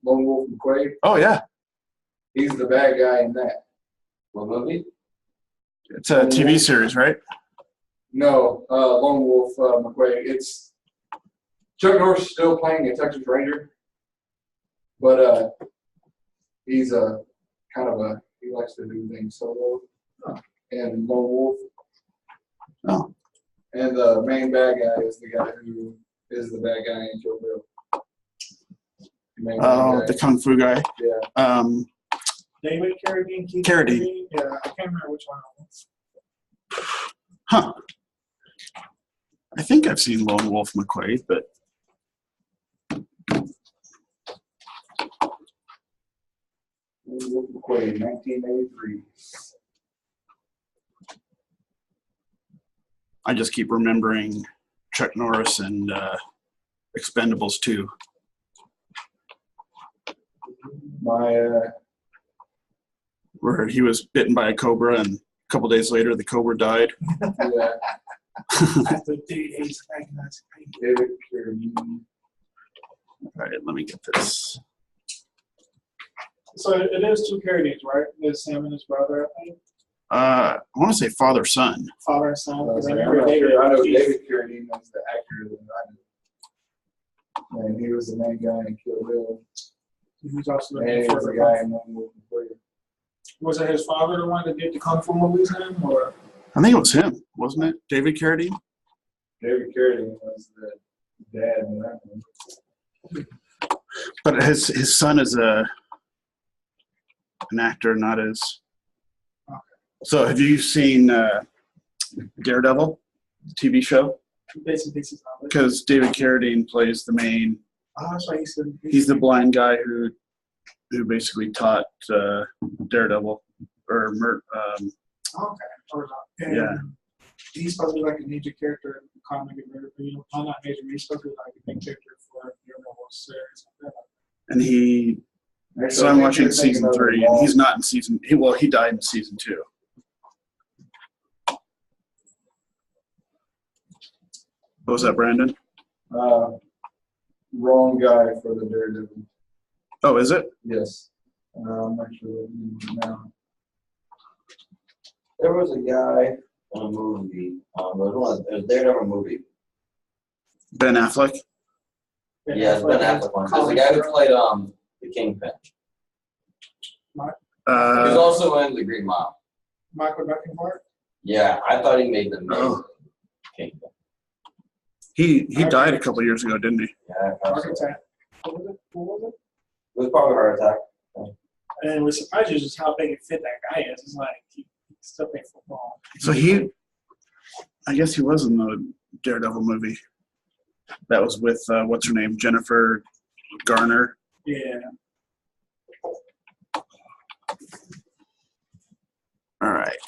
Lone Wolf McQuade. Oh yeah, He's the bad guy in that. What movie? it's a TV series, right? No, Lone Wolf McQuade. It's Chuck Norris is still playing a Texas Ranger, but he's a kind of a he likes to do things solo. And Lone Wolf. Oh. And the main bad guy is the guy who is the bad guy in Kill Bill. The Kung Fu guy. Yeah. David Carradine. Carradine. Yeah, I can't remember which one it was. Huh. I think I've seen Lone Wolf McQuade, but Lone Wolf McQuade, 1983. I just keep remembering Chuck Norris and Expendables 2. Where he was bitten by a cobra, and a couple days later, the cobra died. Yeah. David Carradine. All right, let me get this. So it is two Carradines, right? There's Sam and his brother, I think. I want to say father-son. Father and son. I Because I remember David. I know David Carradine was the actor that I knew. And he was the main guy in Kill Bill. He was also And he was the guy in Lone Wolf McQuade. Was it his father the one that did the Kung Fu movies then? Or? I think it was him, wasn't it? David Carradine? David Carradine was the dad in that one. But his son is an actor, not as. Okay. So have you seen Daredevil, the TV show? Because David Carradine plays the main. Oh, that's right. He's the blind guy who basically taught Daredevil or okay. And yeah. He's supposed to be like a major character in the comic, not major, but he's supposed to be like a big character for Daredevil series. And he. Actually, So I'm watching season 3, and he's not in season. He died in season 2. What was that, Brandon? Wrong guy for the Daredevil. Oh, is it? Yes. I'm not sure now. There was a guy in a movie. It was a Daredevil movie. Ben Affleck. Yeah, it's Ben Affleck one. There's a guy who played the Kingpin. He was also in The Green Mile. Michael Beckenbauer? Yeah, I thought he made the amazing Kingpin. He died a couple of years ago, didn't he? Yeah, Heart attack. What was it? It was probably a heart attack. And it was surprising just how big and fit that guy is. It's like he still played football. So I guess he was in the Daredevil movie. That was with what's her name, Jennifer Garner. Yeah. All right.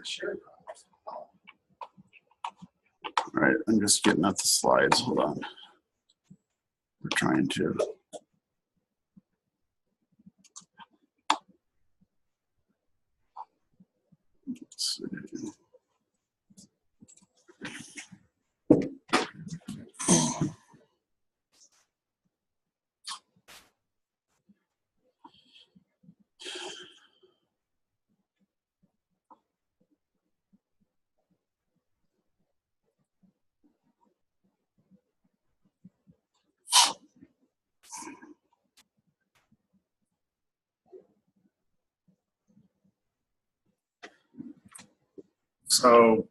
Sure. All right, I'm just getting out the slides. Hold on. We're trying to. Let's see. So,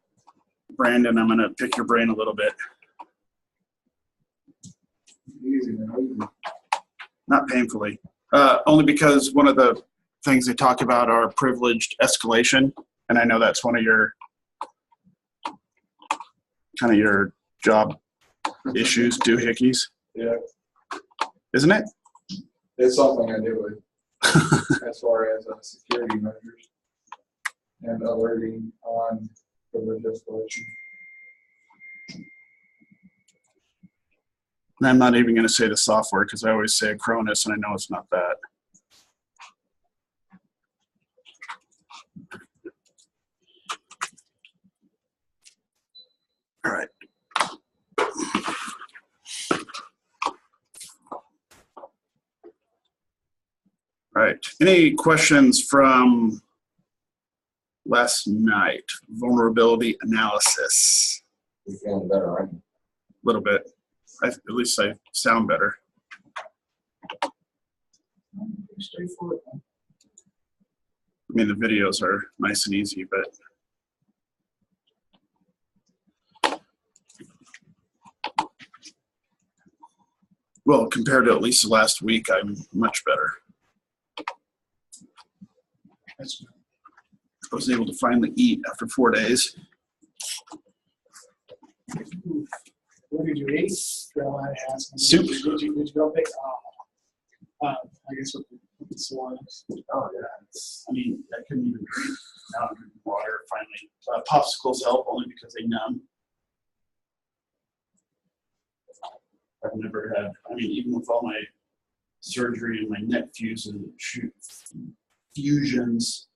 Brandon, I'm going to pick your brain a little bit. Easy, man. Not painfully. Only because one of the things they talk about are privileged escalation, and I know that's one of your kind of your job issues, doohickeys. Yeah. Isn't it? It's something I deal with as far as security measures and alerting on the installation. And I'm not even going to say the software because I always say Acronis, and I know it's not that. All right. All right. Any questions from last night? Vulnerability analysis. You're feeling better, right? A little bit. At least I sound better. Straightforward. I mean, the videos are nice and easy, but well, compared to at least last week, I'm much better. That's good. I was able to finally eat after 4 days. What did you eat? Well, I asked. Soup. Did you go pick? I guess with the swans. Oh yeah, I mean, I couldn't even drink. Now I'm drinking water finally. Popsicles help only because they numb. I've never had. I mean, even with all my surgery and my neck fusions,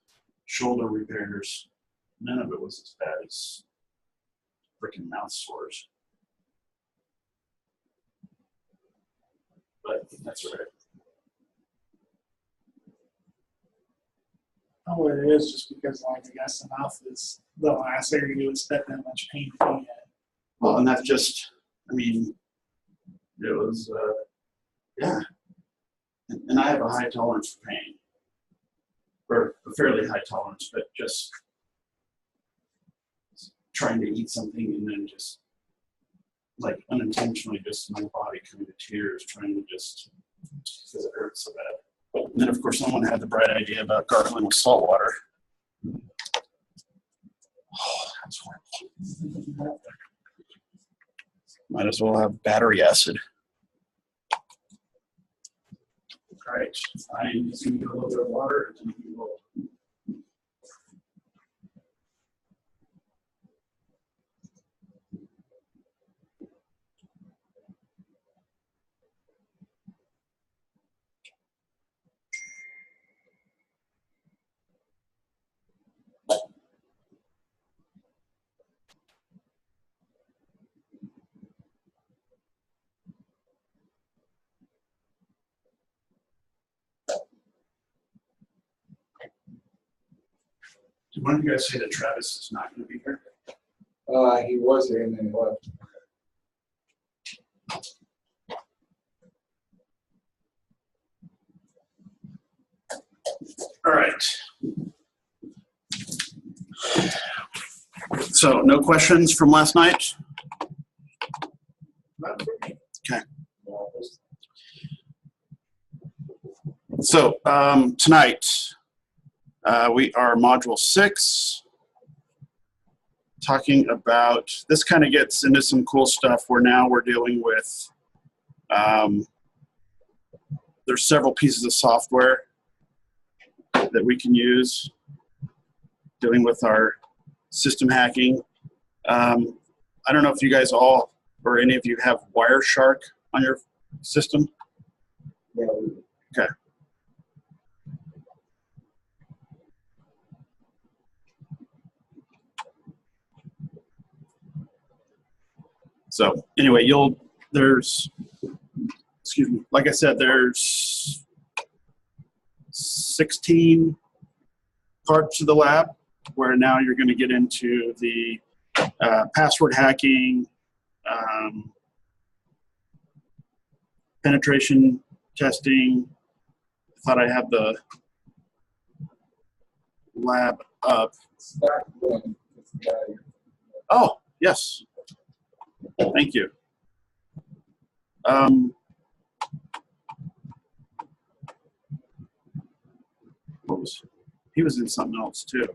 shoulder repairs, none of it was as bad as freaking mouth sores. But that's all right. Oh, it is just because, like, I guess the mouth is the last area you expect that much pain to be in. Well, and that's just, I mean, it was, yeah. And I have a high tolerance for pain, or a fairly high tolerance, but just trying to eat something and then just, like, unintentionally, just my body coming to tears, trying to just, because it hurts so bad. And then, of course, someone had the bright idea about gargling with salt water. Oh, that's horrible. Might as well have battery acid. All right, I'm just going to do a little bit of water and we will. Did one of you guys say that Travis is not going to be here? He was here and then he left. All right. So, no questions from last night? Okay. So, tonight, we are module 6, talking about, this kind of gets into some cool stuff where now we're dealing with, there's several pieces of software that we can use dealing with our system hacking. I don't know if you guys all, or any of you have Wireshark on your system? Yeah. Okay. So anyway, excuse me, like I said, there's 16 parts of the lab where now you're going to get into the password hacking, penetration testing. I thought I had the lab up. Oh, yes. Thank you. He was in something else too.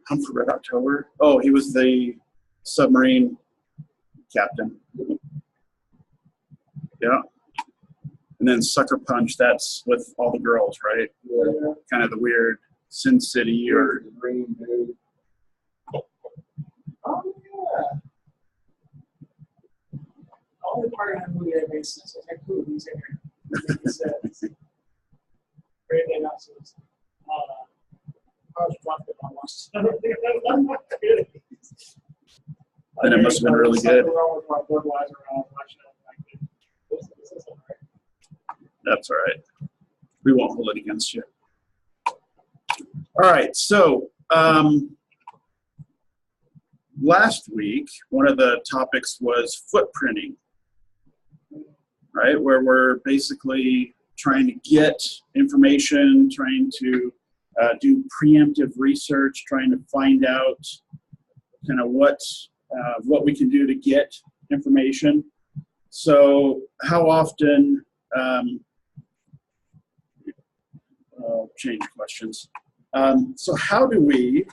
Hunt for Red October. Oh, he was the submarine captain. Yeah. And then Sucker Punch, that's with all the girls, right? Yeah. Kind of the weird Sin City or The green dude. Oh, yeah. Only part of that movie that makes sense is that cool, he's in here. He says, great announcements. I was drunk if I watched it. I'm not kidding. Then it must have been really good. Something wrong with my Budweiser when I was watching it. Like, this isn't right. That's all right. We won't hold it against you. All right, so last week, one of the topics was footprinting, right? Where we're basically trying to get information, trying to do preemptive research, trying to find out kind of what we can do to get information. So how often, I'll change questions. So how do we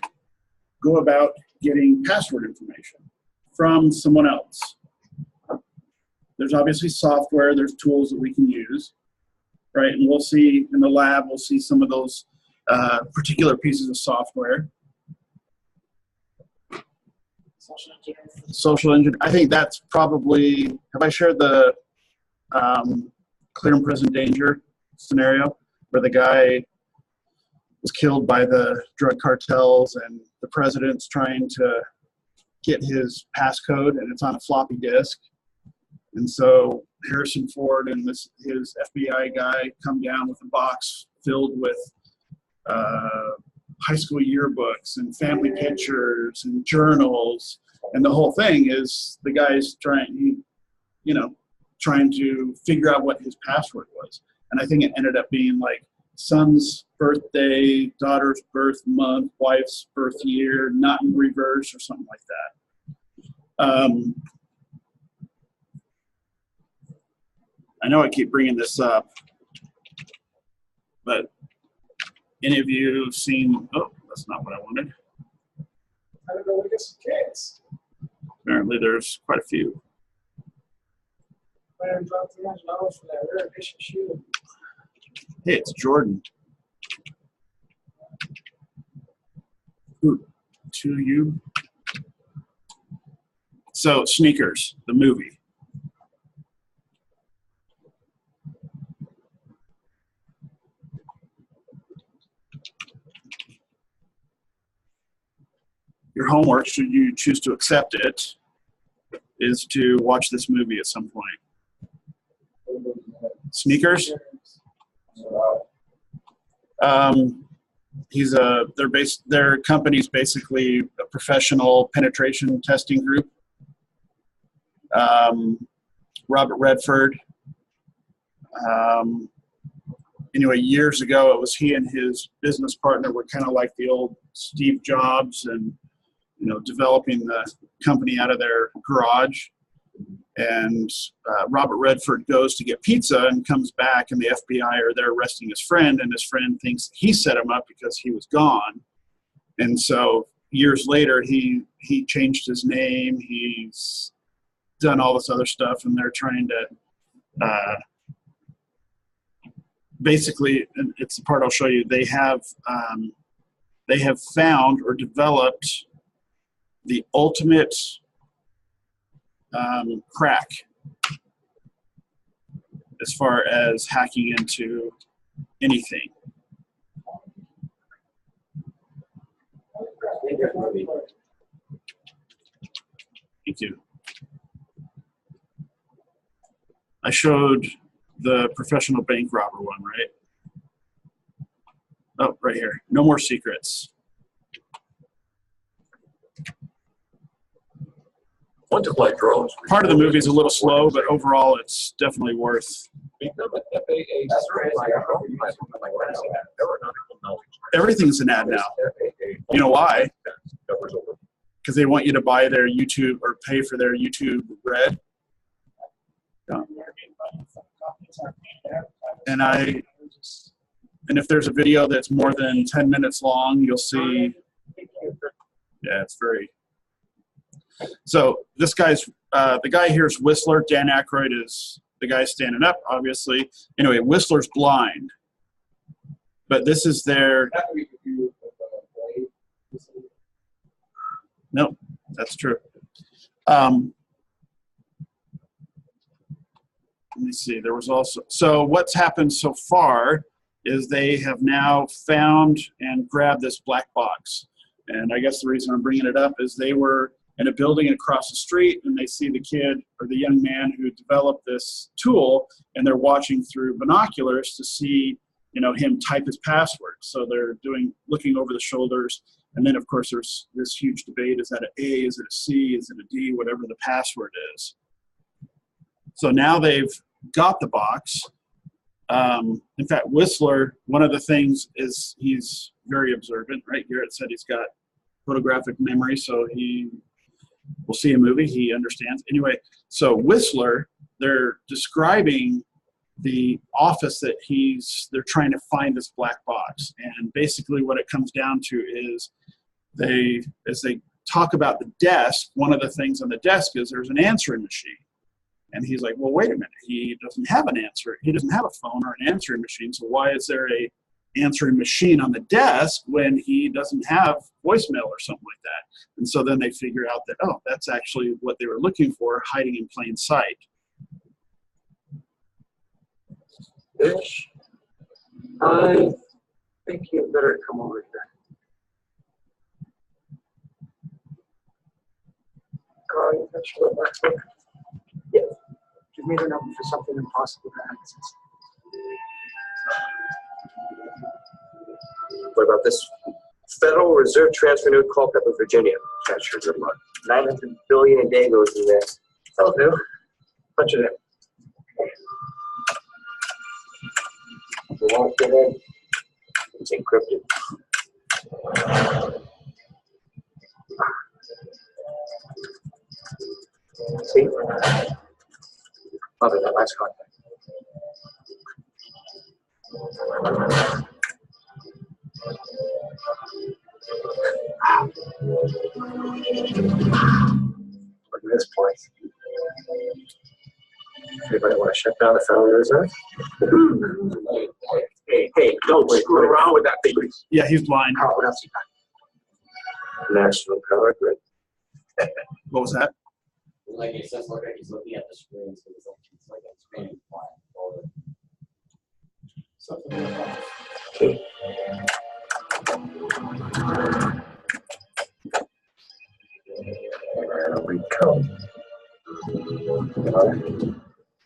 go about getting password information from someone else? There's obviously software, there's tools that we can use, right? And we'll see in the lab, we'll see some of those particular pieces of software. Social engineering. I think that's probably, have I shared the clear and present danger scenario where the guy was killed by the drug cartels and the president's trying to get his passcode and it's on a floppy disk. And so Harrison Ford and his FBI guy come down with a box filled with high school yearbooks and family pictures and journals. And the whole thing is the guy's trying to figure out what his password was. And I think it ended up being like son's birthday, daughter's birth month, wife's birth year, not in reverse or something like that. I know I keep bringing this up, but any of you have seen, oh, that's not what I wanted. I don't know, we get some kids. Apparently there's quite a few. I dropped $300 for that rare edition shoe. Hey, it's Jordan. Ooh, to you. So, Sneakers, the movie. Your homework, should you choose to accept it, is to watch this movie at some point. Sneakers? Their company's basically a professional penetration testing group. Robert Redford. Anyway, years ago, it was he and his business partner were kind of like the old Steve Jobs and, developing the company out of their garage. And Robert Redford goes to get pizza and comes back, and the FBI are there arresting his friend, and his friend thinks he set him up because he was gone. And so years later, he changed his name. He's done all this other stuff, and they're trying to basically, and it's the part I'll show you, they have found or developed the ultimate crack as far as hacking into anything. Thank you. I showed the professional bank robber one, right? Oh, right here. No more secrets. Want to play drones. Part of the movie is a little slow, but overall it's definitely worth. That's right. Everything's an ad now. You know why? Because they want you to buy their YouTube or pay for their YouTube Red. And if there's a video that's more than 10 minutes long, you'll see. Yeah, it's very. So this guy's the guy here is Whistler. Dan Aykroyd is the guy standing up, obviously. Anyway, Whistler's blind. But this is their... That could be confused with Blade. No, that's true. Let me see. There was also... So what's happened so far is they have now found and grabbed this black box. And I guess the reason I'm bringing it up is they were in a building across the street, and they see the kid or the young man who developed this tool, and they're watching through binoculars to see, you know, him type his password. So they're looking over the shoulders. And then, of course, there's this huge debate. Is that an A? Is it a C? Is it a D? Whatever the password is. So now they've got the box. In fact, Whistler, one of the things is he's very observant, right? Garrett said he's got photographic memory, so he will see a movie, he understands. Anyway, so Whistler, they're describing the office that they're trying to find this black box. And basically what it comes down to is as they talk about the desk, one of the things on the desk is there's an answering machine. And he's like, well, wait a minute, he doesn't have an answer. He doesn't have a phone or an answering machine. So why is there a answering machine on the desk when he doesn't have voicemail or something like that? And so then they figure out that, oh, that's actually what they were looking for, hiding in plain sight. Ish. I think you better come over here. Carl, you got your back book? Yeah. Give me the number for something impossible to access. What about this? Federal Reserve Transfer Note, Culpeper, Virginia. That's your good luck. 900 billion a day goes through there. That'll do. Punch it in. You won't get in. It's encrypted. See? Other than last contact. Look at this place. Anybody want to shut down the Federal Reserve? Hey, don't screw around with that thing. Yeah, he's blind. Carl, what else you got? National Power Grid. What was that? Like it says, look like he's looking at the screen, so it's like a screen flying forward. Something like that. There we go.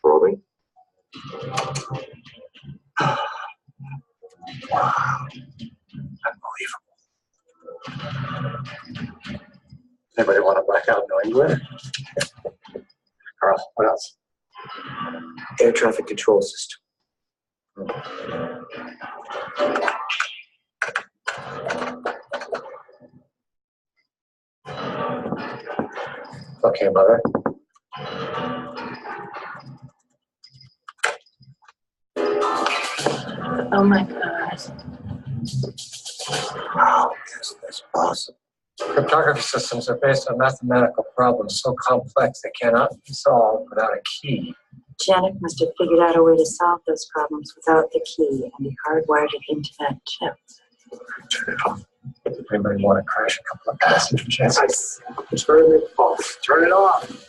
Rolling. Wow. Unbelievable. Anybody want to black out knowing where? Carl, what else? Air traffic control system. Okay, mother. Oh my God. Wow, that's awesome. Cryptography systems are based on mathematical problems so complex they cannot be solved without a key. Janet must have figured out a way to solve those problems without the key, and he hardwired it into that chip. Turn it off. Anybody want to crash a couple of passenger jets? Turn it off. Turn it off.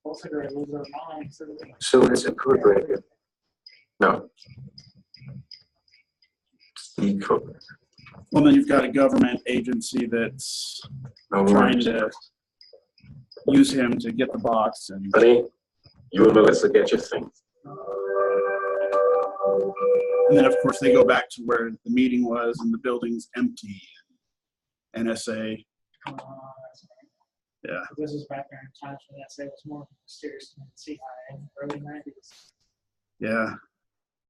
Also, they're gonna lose their minds. So it's a code breaker. No. It's the code breaker. Well, then you've got a government agency that's No trying worries. to use him to get the box. And Buddy, you and Melissa get your thing. then, of course, they go back to where the meeting was, and the building's empty. NSA. Yeah. This is back in times when that say was more mysterious than CIA in the early 90s. Yeah.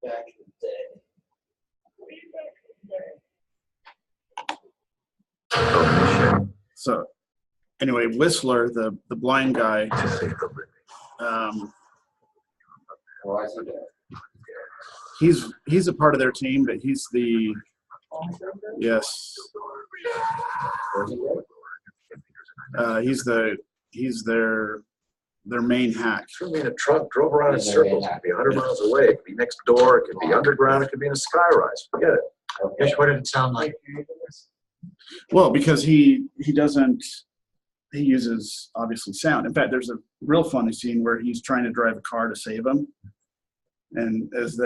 Back in the day. Way back in the day. So, anyway, Whistler, the blind guy, Why is he there? he's a part of their team, but he's the Yes. He's their main hack. Threw me in a truck, drove around in circles. It could be 100 miles away. It could be next door. It could be underground. It could be in a skyrise. Forget it. Fish, what did it sound like? Well, because he uses obviously sound. In fact, there's a real funny scene where he's trying to drive a car to save him, and as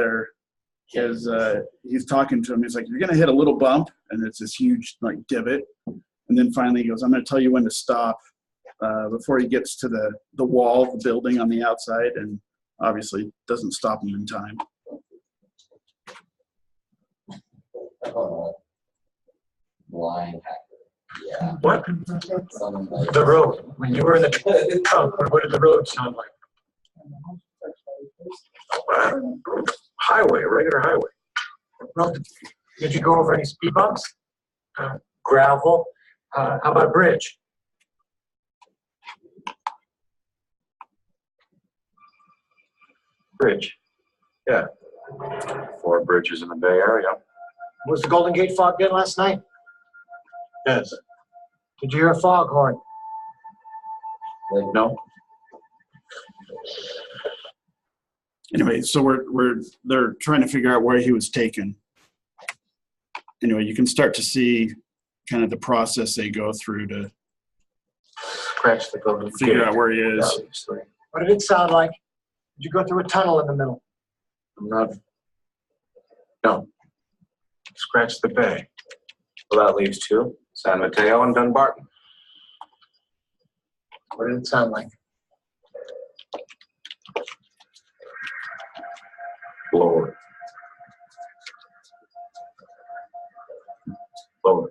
he's talking to him, he's like, "You're gonna hit a little bump," and it's this huge like divot, and then finally he goes, "I'm gonna tell you when to stop," before he gets to the wall of the building on the outside, and obviously doesn't stop him in time. Blind hacker. Yeah. What? Something like The road. When you were in the trunk, what did the road sound like? Highway, a regular highway. Well, did you go over any speed bumps? Gravel? How about a bridge? Bridge. Yeah. 4 bridges in the Bay Area. Was the Golden Gate fogged in last night? Yes. Did you hear a foghorn? No. Anyway, so they're trying to figure out where he was taken. Anyway, you can start to see kind of the process they go through to Scratch the Golden Gate. figure out where he is. Obviously. What did it sound like? Did you go through a tunnel in the middle? I'm not. No. Scratch the Bay. Well, that leaves 2. San Mateo and Dunbarton. What did it sound like? Lower. Lower.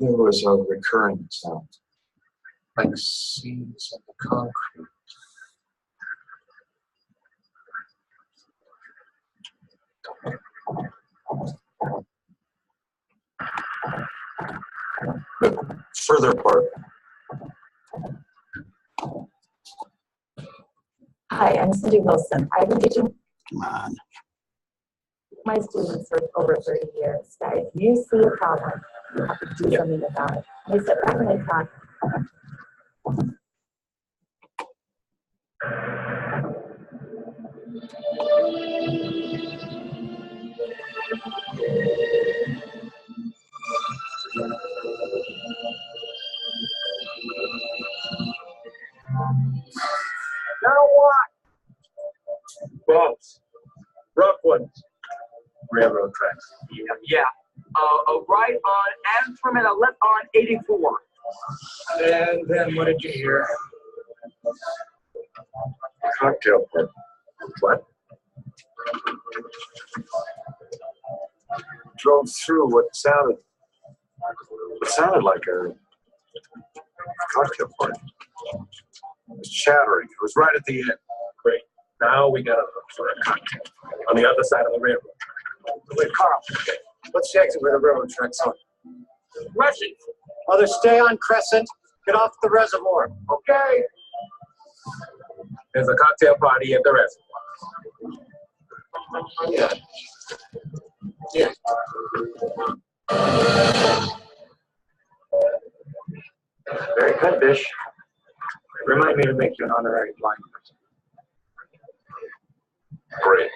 There was a recurring sound. Like seeds in the concrete. Further apart. Hi, I'm Cindy Wilson. I've been teaching Come on. my students for over 30 years that if you see a problem, you have to do something about it. They sit back and they talk. Now what? Bumps. Rough ones. Railroad tracks. Yeah. A right on Antrim and a left on 84. And then what did you hear? Cocktail party. What? Drove through what sounded like a cocktail party. It was chattering. It was right at the end. Great. Now we got to look for a cocktail on the other side of the railroad track. Wait, Carl. What's the exit where the railroad tracks are? Russian. Mother, stay on Crescent. Get off the reservoir. Okay. There's a cocktail party at the reservoir. Yeah. Yeah. Very good dish. Remind me to make you an honorary blind person. Great.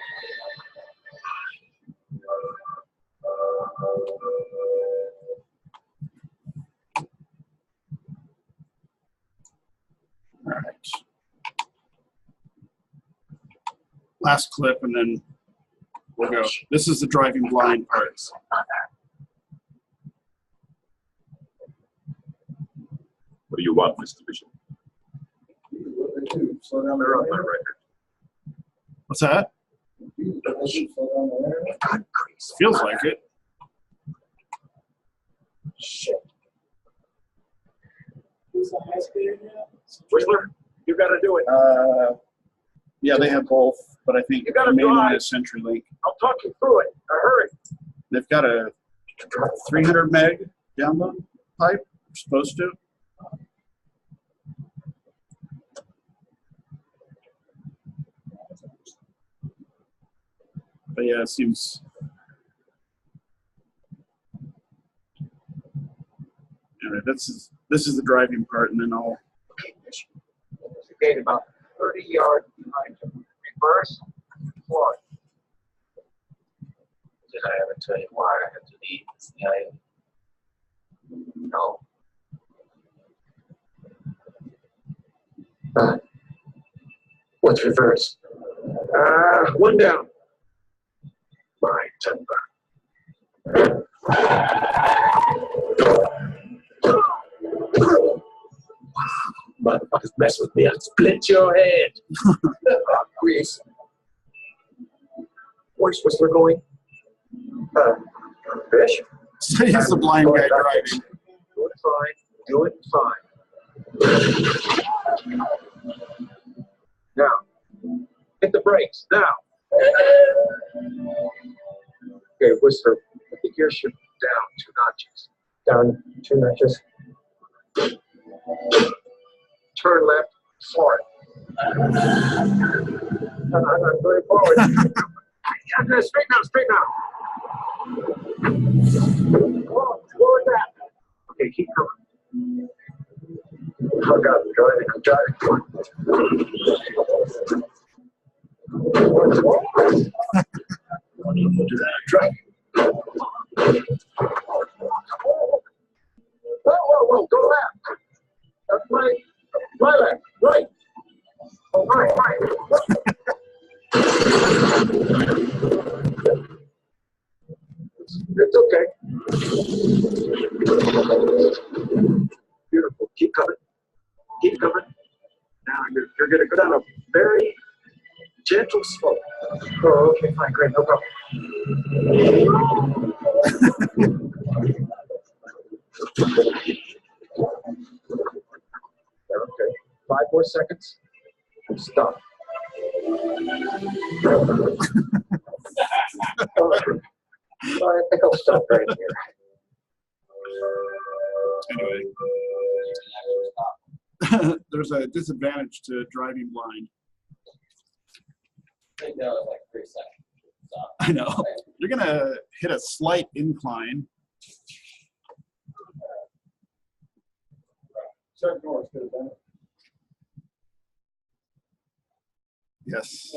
All right. Last clip, and then we'll go. This is the driving blind part. What do you want, Mr. Bishop? Slow down the road. What's that? Feels like it. Shit. Who's the high speeder now? Whistler, you got to do it. Yeah, they have both, but I think You gotta the main one drive. is CenturyLink. I'll talk you through it. Hurry. They've got a 300 meg download pipe. They're supposed to. But yeah, it seems. Anyway, this is the driving part, and then I'll. Gate about 30 yards behind him. Reverse, forward. Did I ever tell you why I had to leave the CIA? No. What's reverse? One down. My temper. Motherfuckers mess with me, I'll split your head. Grease. Where's Whistler going? Fish? So he's the blind guy driving. Doing fine. Now, hit the brakes, now. Okay, Whistler, put the gear shift down 2 notches. Down 2 notches. Turn left, forward. I'm going forward. I'm going straight now. Forward that. Okay, keep going. Oh God, I'm driving. Whoa, go left. That's right. My left, right. Oh, right. It's okay. Beautiful. Keep coming. Now you're going to go down a very gentle slope. Oh, okay, fine, great, no problem. Okay, 5 more seconds. Stop. I think I'll stop right here. Anyway, there's a disadvantage to driving blind. I think that was like 3 seconds. Stop. I know. You're gonna hit a slight incline. Chuck Norris could have done it. Yes.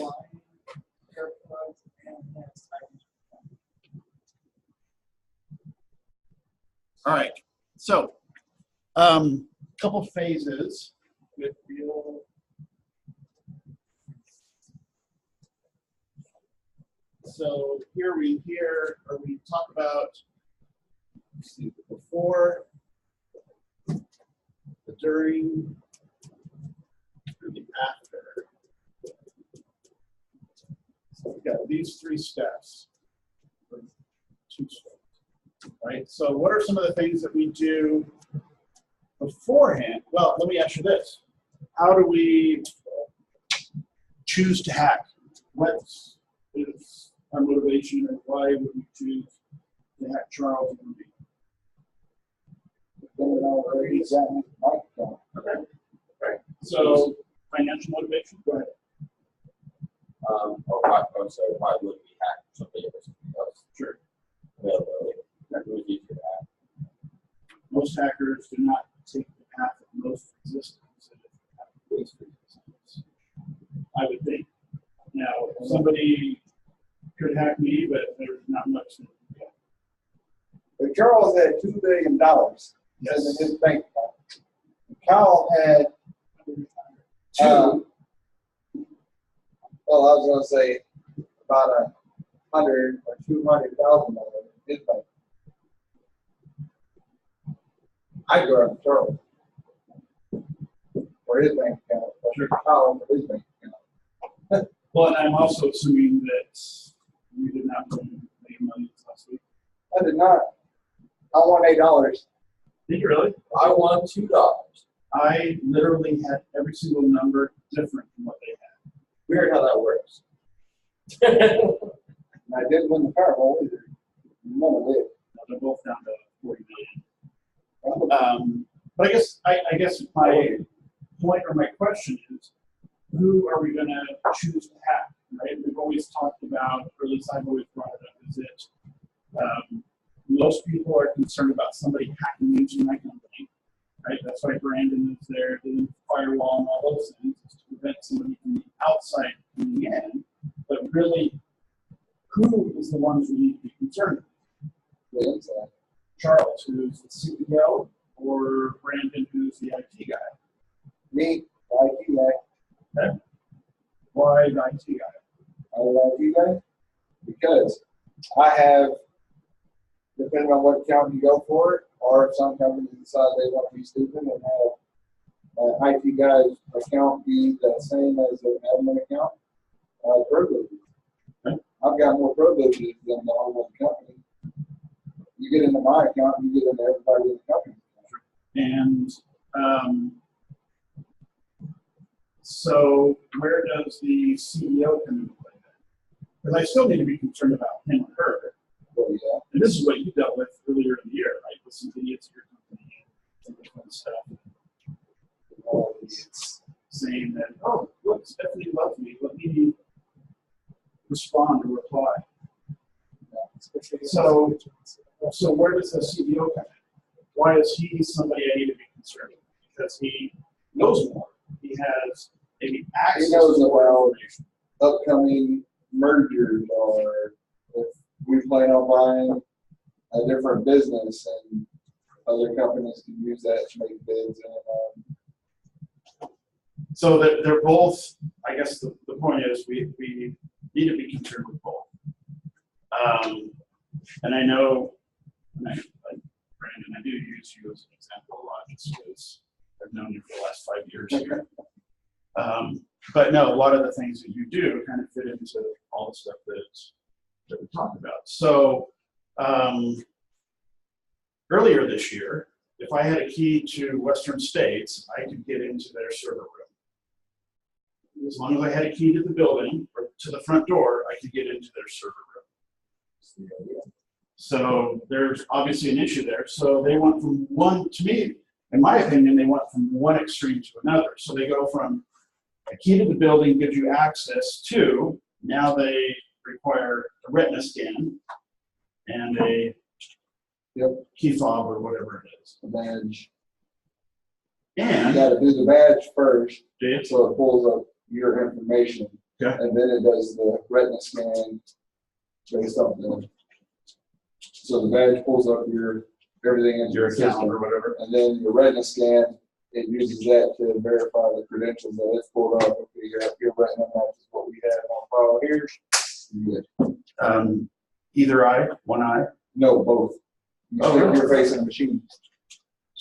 All right. So, couple phases with real. So here we talk about the before, the during, and the after. So we've got these 3 steps, 2 steps, right? So what are some of the things that we do beforehand? Well, let me ask you this. How do we choose to hack? What is our motivation, and why would we choose to hack Charles and me? Okay. Right. So financial motivation, go ahead. Why would we hack something else? Sure. Availability. That was easier to hack. Most hackers do not take the path of most resistance. I would think. Now, somebody could hack me, but there's not much. But Charles had $2 billion in his bank account. Kyle had, well, I was going to say about $100,000 or $200,000 in his bank. I go after Charles for his bank account, or Kyle for his bank account. Well, and I'm also assuming that you did not win any money last week. I did not. I won $8. Did you really? I won $2. I literally had every single number different from what they had. Weird how that works. And I didn't win the Powerball either. None of it. They're both down to 40 million. But I guess my point or my question is, who are we going to choose to hack? Right? We've always talked about about, or at least I've always brought it up, is that most people are concerned about somebody hacking into my company, right? That's why Brandon is there doing firewall and all those things, is to prevent somebody from the outside coming in. But really, who is the ones we need to be concerned with? The inside. Charles, who's the CEO, or Brandon, who's the IT guy? Me, the IT guy. Okay. Why the IT guy? I'm the IT guy because I have, depending on what account you go for, or if some companies decide they want to be stupid and have an IT guy's account be the same as an admin account, privileges. Okay. I've got more privileges than the owner of the company. You get into my account, you get into everybody in the company. And so where does the CEO come into play then? Because I still need to be concerned about him or her. Well, yeah. And this is what you dealt with earlier in the year, right? With some idiots at your company and some fun stuff. It's saying that, oh, look, Stephanie loves me. Let me respond or reply. So where does the CEO come in? Why is he somebody I need to be concerned with? Because he knows more. He has maybe access He knows to more about information. upcoming mergers, or if we plan on buying a different business and other companies can use that to make bids. And So that they're both, I guess the point is we need to be concerned with both. And I know, like Brandon, I do use you as an example a lot just because I've known you for the last 5 years here. But no, a lot of the things that you do kind of fit into all the stuff that we talked about. So earlier this year, if I had a key to Western States, I could get into their server room. As long as I had a key to the building or to the front door, I could get into their server room. So there's obviously an issue there. So they went from one, to me, in my opinion, they went from one extreme to another. So they go from a key to the building gives you access to, now they require a retina scan and a key fob or whatever it is. a badge. And You got to do the badge first, Dave, so it pulls up your information. Okay. And then it does the retina scan based on the. So the badge pulls up everything in your your account system. or whatever. And then your retina scan, it uses that to verify the credentials that it's pulled up. Okay, your retina matches what we have on file here. You're good. Either eye, one eye. No, both. You Oh, stick really? your face in a machine.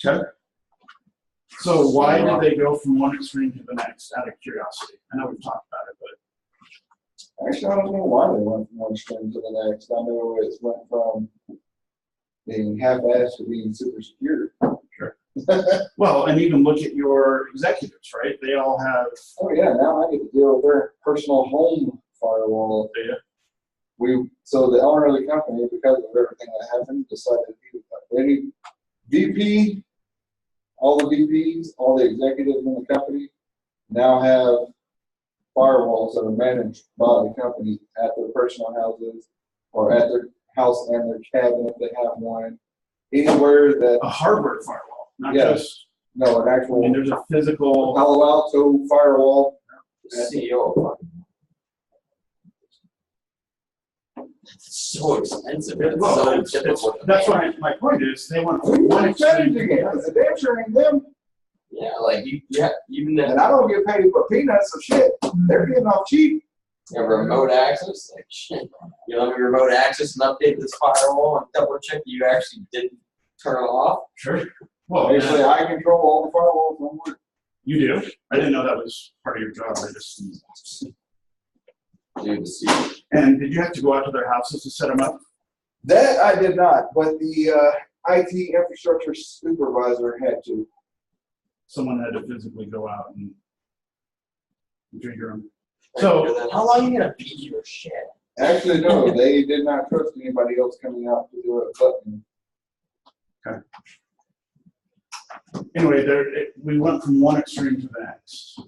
Okay. So why did they go from one extreme to the next, out of curiosity? I know we've talked about it, but Actually, I don't know why they went from one extreme to the next. I know it went from being half-assed to being super secure. sure. Well, and even look at your executives, right? They all have Oh yeah, now I get to deal with their personal home firewall. data. So the owner of the company, because of everything that happened, decided any VP, all the VPs, all the executives in the company now have firewalls that are managed by the company at their personal houses or at their house and their cabin if they have one. Anywhere that, A hardware firewall, not Yeah. just, no, an I actual mean, there's a physical. Palo Alto firewall. CEO of it's so expensive. It's Well, so it's- difficult. to that's manage. why my point is they went Who from one are extreme to managing the it? other. It's a damn sure ain't them. Yeah, like even And if I don't get paid for peanuts, so shit. They're getting off cheap. you have remote access, like shit. You let me remote access and update this firewall and double check you actually didn't turn it off. Sure. Well, Basically, I control all the firewalls on one. you do. I didn't know that was part of your job. I just. Dude, the CEH. And did you have to go out to their houses to set them up? That I did not, but the IT infrastructure supervisor had to. Someone had to physically go out and configure them. So, How long are you gonna beat your shit? Actually, no, they did not trust anybody else coming out to do it but me. anyway, we went from one extreme to the next.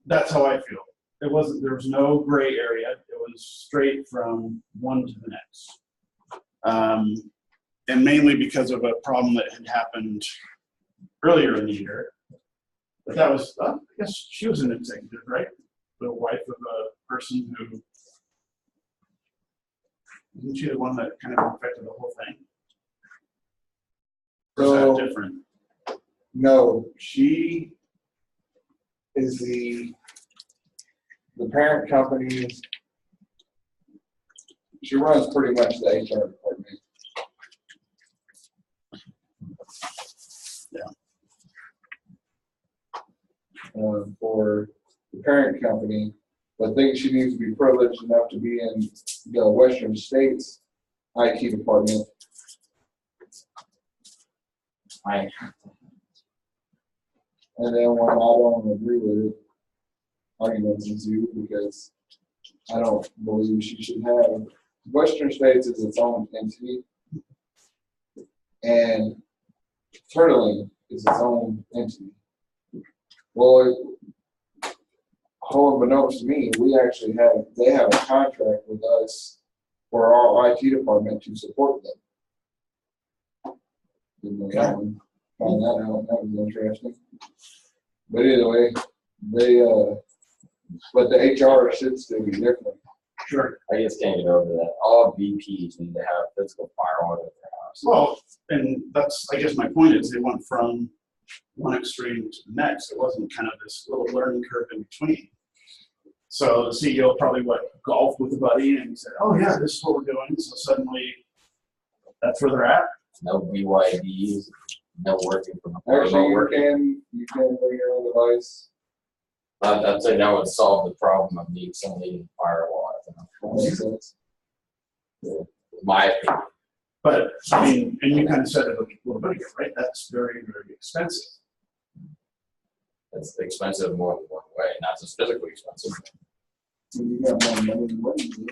That's how I feel. it wasn't, there was no gray area. It was straight from one to the next. And mainly because of a problem that had happened earlier in the year. But that was, I guess she was an executive, right? The wife of a person who, isn't she the one that kind of affected the whole thing? Or is that different? No, she is the parent company. She runs pretty much the HR department. Yeah. For the parent company, but I think she needs to be privileged enough to be in the Western States IT department. And then when I don't agree with it, arguments ensue because I don't believe she should have. Western States is its own entity, and Turtling is its own entity. Well, unbeknownst to me, they have a contract with us for our IT department to support them. Didn't know that one. Found that out. That was interesting. But either way, but the HR should still be different. Sure. I just can't get over that. All VPs need to have physical firewall at their house. Well, and that's, I guess my point is they went from one extreme to the next. It wasn't kind of this little learning curve in between. So the CEO probably golfed with a buddy and said, oh yeah, this is what we're doing. So suddenly that's where they're at. No BYDs, no working from home. Actually, you can bring your own device. I'd say that would solve the problem of somebody needing firewall. That makes sense. My opinion. But I mean, and you kind of said it a little bit ago, right? That's very, very expensive. It's expensive more than one way, not just physically expensive. You got more money than what you do.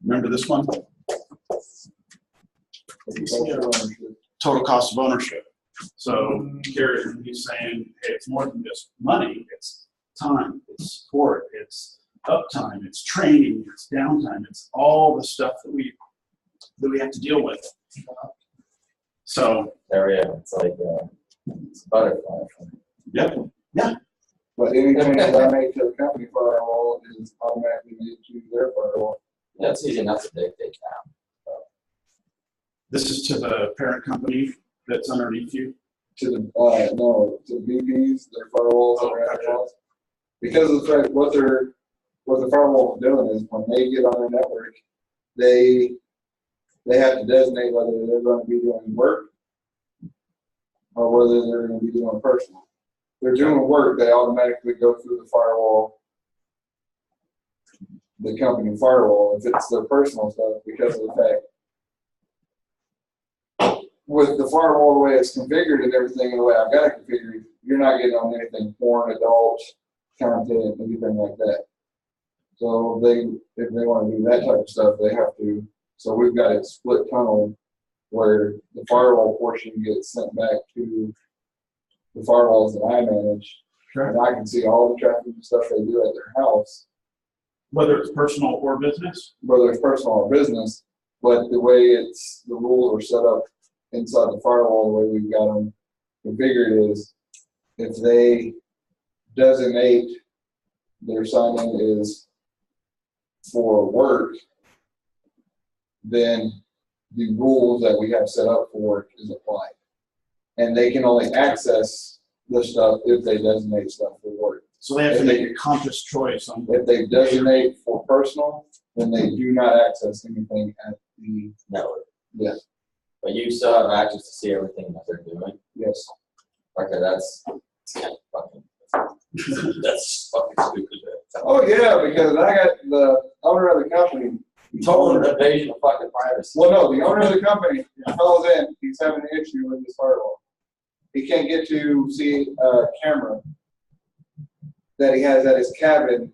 Remember this one? Total cost of ownership. So here he's saying, hey, it's more than just money. It's time, it's support, it's uptime, it's training, it's downtime, it's all the stuff that we have to deal with. So there we go. It's like it's a butterfly. Yep. Yeah. But any change that I make to the company firewall is automatically made to their firewall. That's easy enough to dictate now. This is to the parent company that's underneath you? To the to the VPs, their firewalls, their firewalls. Because of the fact what the firewall is doing is when they get on their network, they have to designate whether they're going to be doing work or whether they're going to be doing personal. If they're doing work, they automatically go through the firewall, the company firewall. If it's their personal stuff, because of the fact with the firewall the way it's configured and everything the way I've got it configured, you're not getting on anything porn, adult content, anything like that. So if they want to do that type of stuff, they have to. So we've got a split tunnel where the firewall portion gets sent back to the firewalls that I manage, and I can see all the traffic and stuff they do at their house. Whether it's personal or business? Whether it's personal or business, but the way the rules are set up inside the firewall, the way we've got them configured is if they designate their sign-in is for work, then the rules that we have set up for work is applied. And they can only access the stuff if they designate stuff for work. So they have to make a conscious choice on. If they designate for personal, then they do not access anything at the network. Yes. But you still have access to see everything that they're doing? Yes. Okay, that's kind of fucking, that's fucking stupid. Oh yeah, because I got the owner of the company. Total invasion of fucking privacy. Well, no, the owner of the company calls in. He's having an issue with his firewall. He can't get to see a camera that he has at his cabin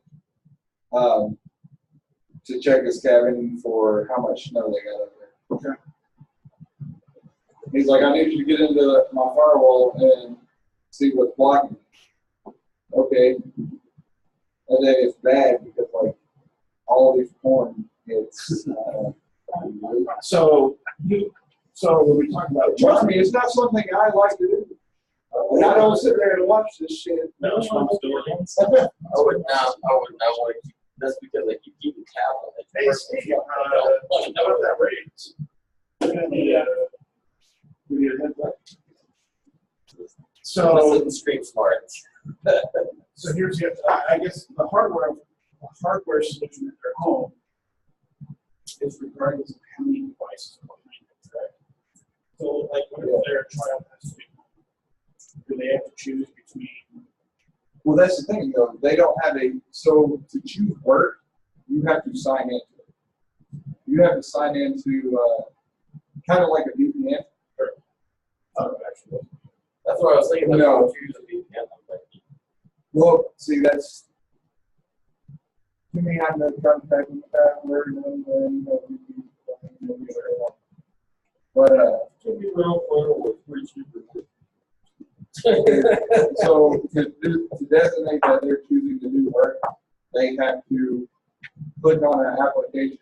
to check his cabin for how much snow they got up there. Okay. He's like, I need you to get into my firewall and see what's blocking me. Okay. And then it's bad because like all these corn, it's So when we talk about trust me, it's not something I like to do. And I don't sit there and watch this shit. no responsibility. I would not want to keep, that's because like you keep the cow. Hey, Steve, about that raise. We need a heads up. So, Street smart. so here's the, I guess the hardware solution at their home is regardless of how many devices are behind it, right? So, like, whatever their trial has to be, do they have to choose between? Well, that's the thing, though. They don't have so to choose work, you have to sign into it. You have to sign into kind of like a VPN. Actually, That's what I was thinking. No. Well, see, that's to me. I'm the contact in the password and then but To be real clear with which you so to designate that they're choosing to do work, they have to put on an application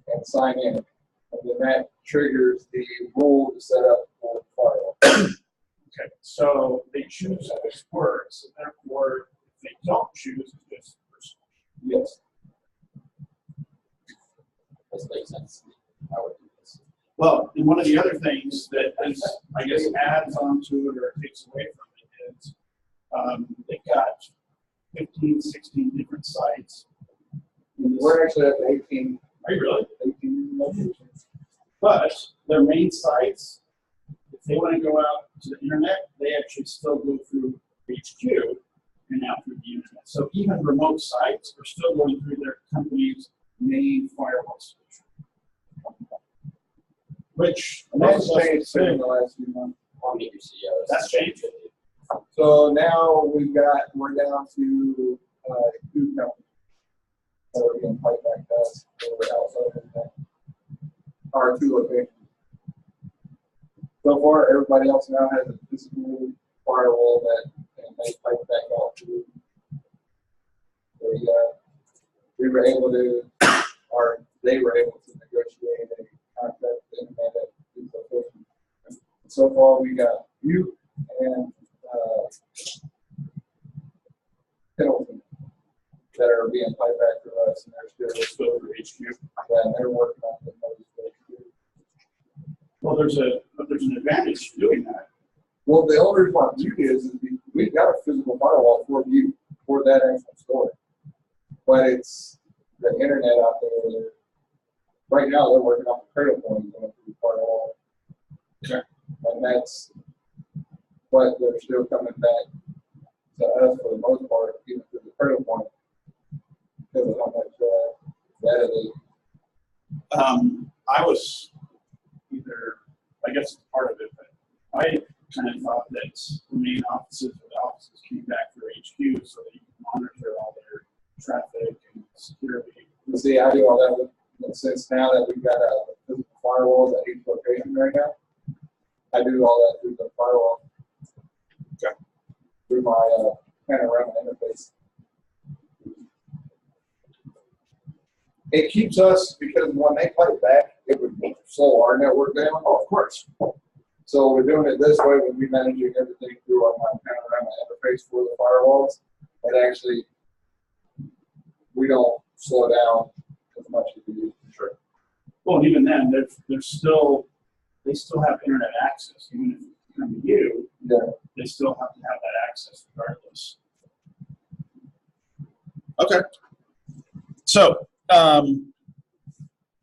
and sign in, and then that triggers the rule to set up for the firewall. okay, so they choose those words, and therefore, if they don't choose, it's just personal. Yes. This makes sense. I would do this. Well, and one of the other things that is, I guess, adds onto it or takes away from it is they've got 15, 16 different sites. We're actually at 18. Are you really? 18 locations. But their main sites, if they want to go out to the internet, they actually still go through HQ and out through the internet. So even remote sites are still going through their company's main firewall solution. Which That's changed in the last few months. I'll meet your CEO. that's changed. So now we're down to 2 companies that are being piped back to us outside of that. Our 2 locations. So far, everybody else now has a physical firewall that they pipe back out to. We were able to, or they were able to negotiate a contract with the internet at these locations. And so far, we got you and Pendleton that are being piped back to us, and they're still for HQ. yeah, and they're working on the most. Well, there's an advantage to doing that. Well, the only reason why View is we've got a physical firewall for View for that actual store, but it's the internet out there. Right now, they're working on the cradle point going through the firewall. Okay. And that's what they're still coming back to us for the most part, even through the cradle point, because of how much data they. I was I guess part of it, but I kind of thought that the main offices or the offices came back for HQ so that you can monitor all their traffic and security. You see, I do all that since now that we've got a physical firewall at each location right now. I do all that through the firewall. Okay. Through my panorama interface. It keeps us, because when they play back, it would slow our network down. Oh, of course. So we're doing it this way when we're managing everything through our panorama interface for the firewalls. It actually, we don't slow down as much as we do. Sure. Well, even then, they still have internet access. Even if you come to you, Yeah. they still have to have that access regardless. Okay. So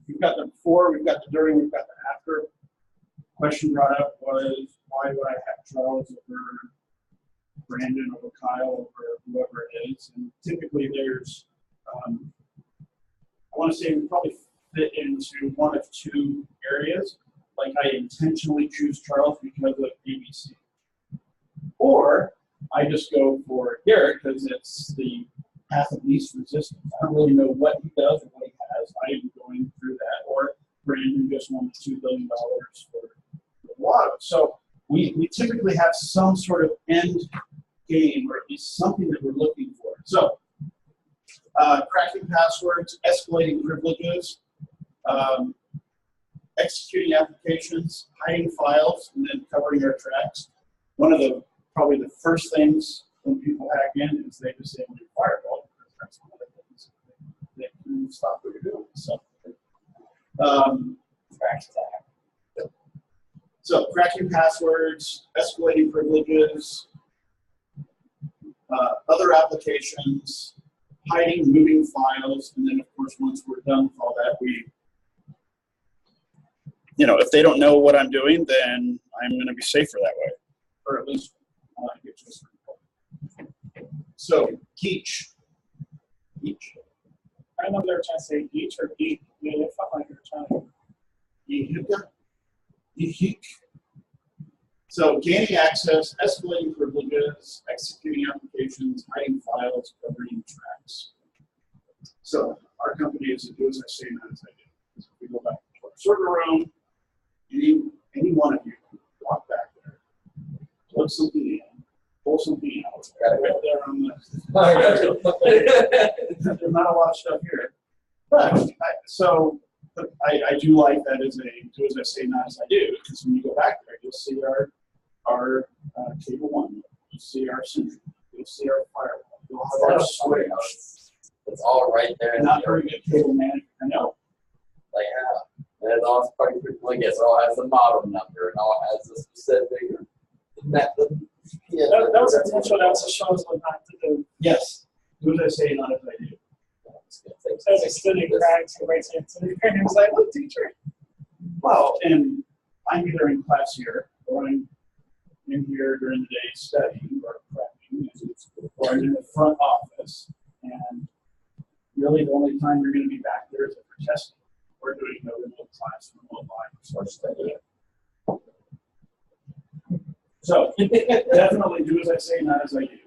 we've got the before, we've got the during, we've got the after. Question brought up was, why would I have Charles over Brandon, over Kyle, over whoever it is? And typically there's, I want to say we probably fit into one of 2 areas. Like I intentionally choose Charles because of ABC. Or I just go for Garrett because it's the path of least resistance. I don't really know what he does or what he has. I am going through that. Or Brandon just won $2 billion for the lotto. So we typically have some sort of end game, or at least something that we're looking for. So cracking passwords, escalating privileges, executing applications, hiding files, and then covering our tracks. One of the probably the first things when people hack in is they disable your firewall. That's one of the things that can stop what you're doing. So, so cracking passwords, escalating privileges, other applications, hiding, moving files, and then of course once we're done with all that, we, if they don't know what I'm doing, then I'm going to be safer that way, or at least get to a certain point. So CEH. I know they were trying to say each or eat. Yeah, it felt like they were trying to. CEH. So gaining access, escalating privileges, executing applications, hiding files, covering tracks. So our company is to do as I say, not as I do. So if we go back to our server room, any one of you walk back there, plug something in, pull something out. Right there on the. There's not a lot of stuff here, but I do like that as a do as I say, not as I do, because when you go back there, you'll see our cable one, you'll see our central, you'll see our firewall, you'll have our switch. It's all right there. Not very good cable management, I know. Like, and it all fucking like it all has the model number and all has the specific method. Yeah, that was intentional. That was a show us what not to do. Yes. Do as I say, not as I do. As a student cracks, he writes it to the parent and was like, look, teacher. Well, and I'm either in class here, or I'm in here during the day studying or prepping, or I'm in the front office, and really the only time you're going to be back there is if we're testing. We're doing no remote class, remote live, or studying. So definitely do as I say, not as I do.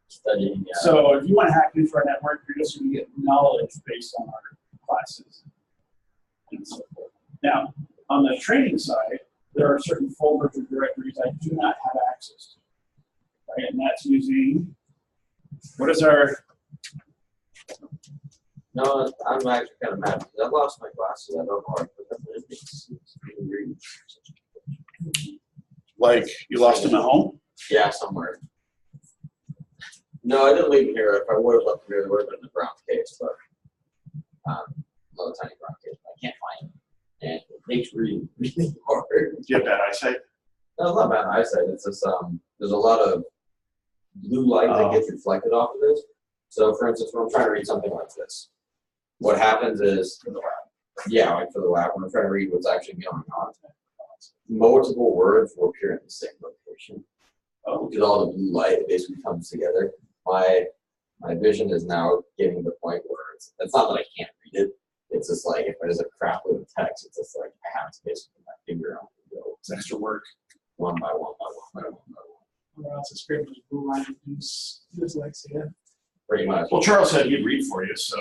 Studying, yeah. So if you want to hack into our network, you're just going to get knowledge based on our classes and so forth. Now, on the training side, there are certain folders or directories I do not have access to. Right? And that's using, what is our... No, I'm actually kind of mad because I lost my glasses. I don't know how I put them in. Like, you lost them at home? Yeah, somewhere. No, I didn't leave them here. If I would have left them here, they would have been in the brown case, but little tiny brown case. I can't find them. And it makes reading really hard. Do you have bad eyesight? No, it's not bad eyesight. It's just there's a lot of blue light that gets reflected off of this. So, for instance, when I'm trying to read something like this, what happens is, yeah, like for the lab, when I'm trying to read what's actually going on, multiple words will appear in the same location. Because all the blue light basically comes together. My vision is now getting to the point where it's not that I can't read it. It's just like if there's a crap load of text, it's just like I have to basically put my finger on and go. It's extra work. One by one by one by one by one. Or else it's great with blue line dyslexia. Pretty much. Well, Charles said he'd read for you, so.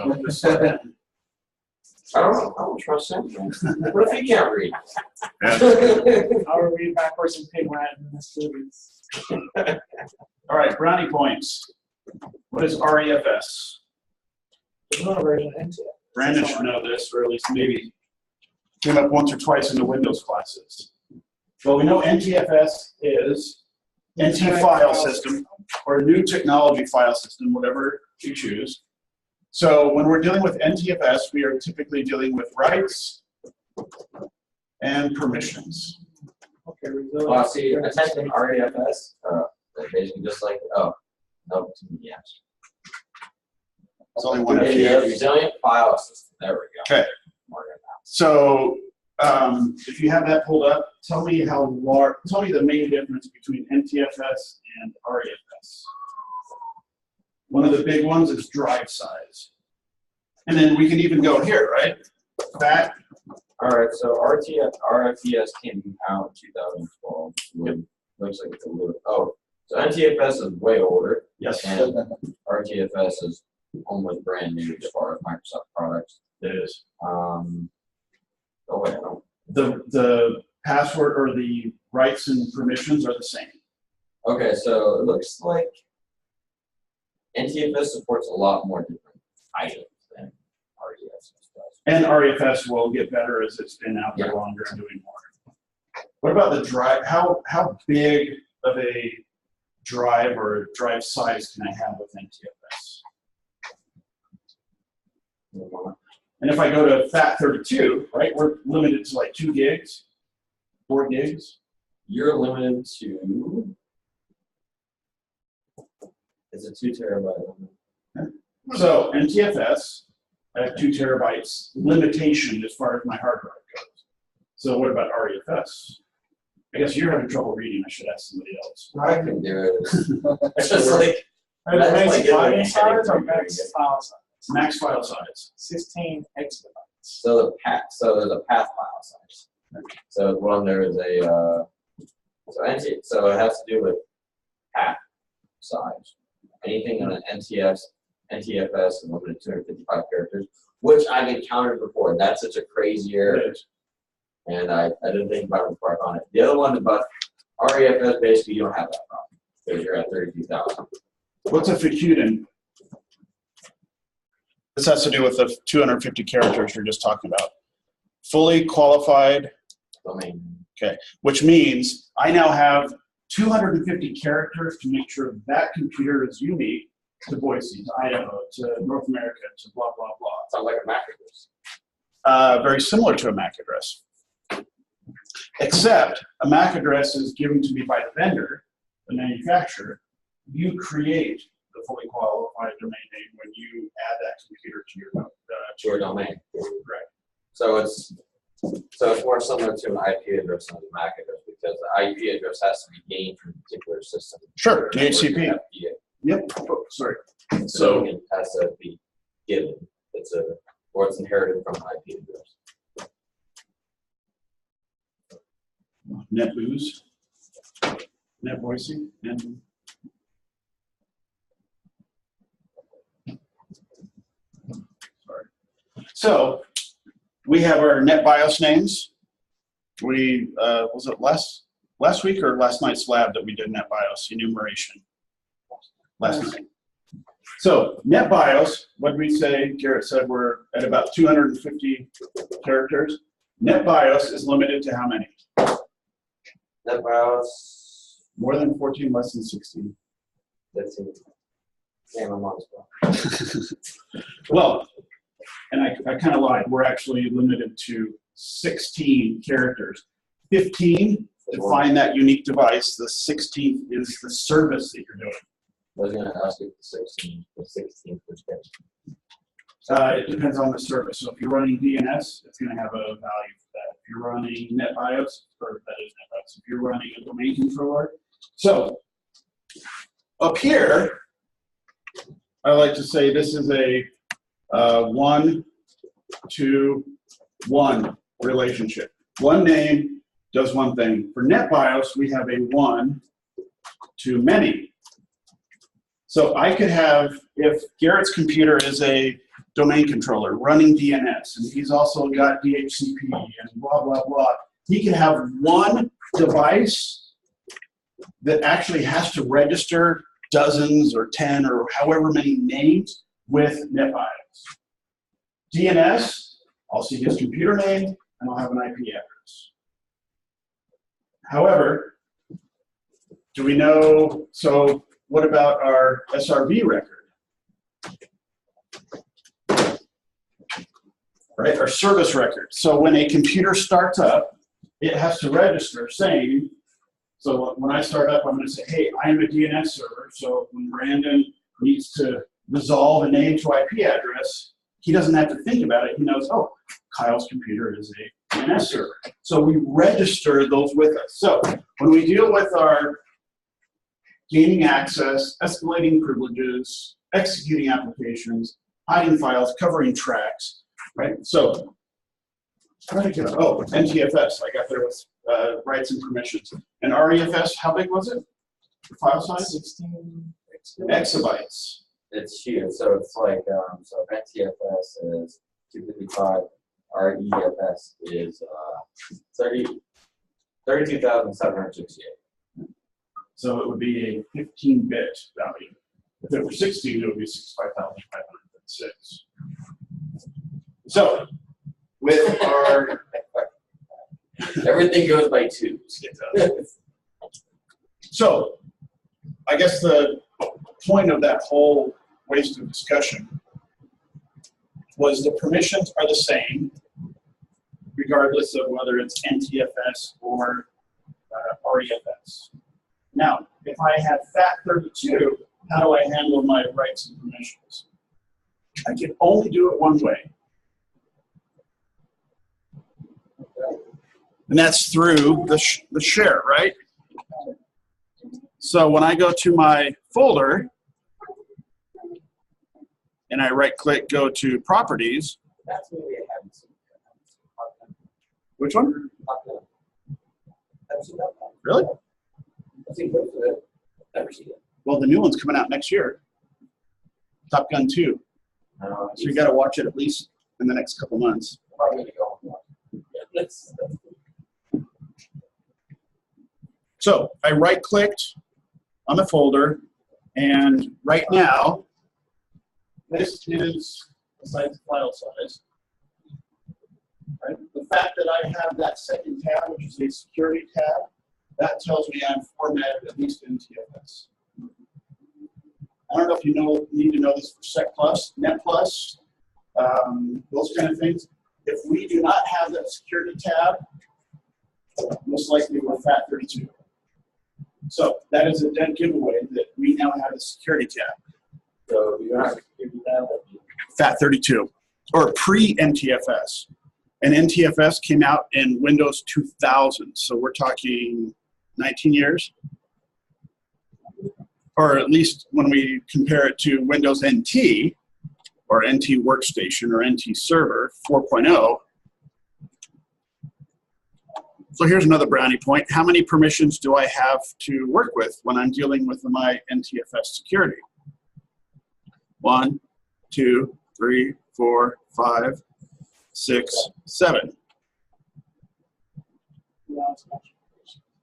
I don't trust him. What if he can't read? I'll read backwards and pig Latin in the students. All right, brownie points. What is REFS? There's no version into it. Brandon should know this, or at least maybe came up once or twice in the Windows classes. Well, we know NTFS is NT file system, or new technology file system, whatever you choose. So when we're dealing with NTFS, we are typically dealing with rights and permissions. Okay, See, attaching REFS, basically just like, no, yes. It's only one. Resilient file system. There we go. Okay. So if you have that pulled up, tell me the main difference between NTFS and REFS. One of the big ones is drive size. And then we can even go here, right? That. All right, so RFES came out in 2012. Looks like it's a little, so NTFS is way older. Yes. And RTFS is almost brand new as far as Microsoft products. It is. The password or the rights and permissions are the same. Okay, so it looks like NTFS supports a lot more different items than REFS does. And REFS will get better as it's been out there longer and doing more. What about the drive? How big of a drive or drive size can I have with NTFS? And if I go to FAT32, right, we're limited to like 2 gigs, 4 gigs. You're limited to, it's a 2 terabyte limit. So NTFS, I have 2 terabytes limitation as far as my hard drive goes. So what about REFS? I guess you're having trouble reading. I should ask somebody else. I can do it. It's just like, Are the max file size or max file size? Max file size. 16 exabytes. so there's a path file size. So one there is a, so it has to do with path size. Anything on an NTFS is limited to 255 characters, which I've encountered before. That's such a crazy error. And I didn't think about it before I found it. The other one about REFS, basically you don't have that problem because you're at 32,000. What's a FAQDN? This has to do with the 250 characters you're just talking about. Fully qualified domain. Okay, which means I now have 250 characters to make sure that computer is unique to Boise, to Idaho, to North America, to blah, blah, blah. Sounds like a MAC address. Very similar to a MAC address. Except a MAC address is given to me by the vendor, the manufacturer. You create the fully qualified domain name when you add that computer to your domain. Right. So it's more similar to an IP address than a MAC address because the IP address has to be gained from a particular system. Sure, DHCP. Yep. Oh, sorry. So it has to be given. Or it's inherited from an IP address. NetBooz, NetBoise, and sorry. So we have our NetBIOS names. We was it last week or last night's lab that we did NetBIOS enumeration? Last night. So NetBIOS, what did we say? Garrett said we're at about 250 characters. NetBIOS is limited to how many? NetBIOS. More than 14, less than 16. 15. Yeah, I'm on as well. Well, and I kind of lied. We're actually limited to 16 characters. 15 to find that unique device. The 16th is the service that you're doing. I was going to ask you the 16th perspective. It depends on the service. So if you're running DNS, it's going to have a value for that. If you're running NetBIOS, or that is NetBIOS. If you're running a domain controller. So up here, I like to say this is a 1-to-1 relationship. One name does one thing. For NetBIOS, we have a 1-to-many. So I could have, if Garrett's computer is a domain controller running DNS, and he's also got DHCP and blah, blah, blah, he can have one device that actually has to register dozens or 10 or however many names with NetBIOS. DNS, I'll see his computer name, and I'll have an IP address. However, do we know, so what about our SRV record? Right, our service record. So when a computer starts up, it has to register saying, so when I start up, I'm going to say, hey, I'm a DNS server. So when Brandon needs to resolve a name to IP address, he doesn't have to think about it. He knows, oh, Kyle's computer is a DNS server. So we register those with us. So when we deal with our gaining access, escalating privileges, executing applications, hiding files, covering tracks, right? So, how did I get? Oh, NTFS. I got there with rights and permissions. And REFS, how big was it? The file size? 16 exabytes. It's huge. So it's like, so NTFS is 255. REFS is 32,768. So it would be a 15-bit value. If it were 16, it would be 65,506. So, with our Everything goes by twos. So, I guess the point of that whole waste of discussion was the permissions are the same, regardless of whether it's NTFS or REFS. Now, if I have FAT32, how do I handle my rights and permissions? I can only do it one way. And that's through the share, right? So when I go to my folder and I right-click, go to Properties. That's what we haven't seen. Which one? Haven't seen that one. Really? I've seen most of it. Never seen it. Well, the new one's coming out next year. Top Gun 2. So you got to watch it at least in the next couple months. Probably gonna go on. Yeah, that's So I right-clicked on the folder, and right now, this is the size of file size. Right? The fact that I have that second tab, which is a security tab, that tells me I'm formatted at least in TFS. I don't know if you need to know this for Sec Plus, Net Plus, those kind of things. If we do not have that security tab, most likely we're FAT32. So that is a dead giveaway that we now have a security tab. so you don't have to give you that. FAT32, or pre-NTFS. And NTFS came out in Windows 2000, so we're talking 19 years. Or at least when we compare it to Windows NT, or NT Workstation, or NT Server 4.0. So here's another brownie point. How many permissions do I have to work with when I'm dealing with my NTFS security? 1, 2, 3, 4, 5, 6, 7.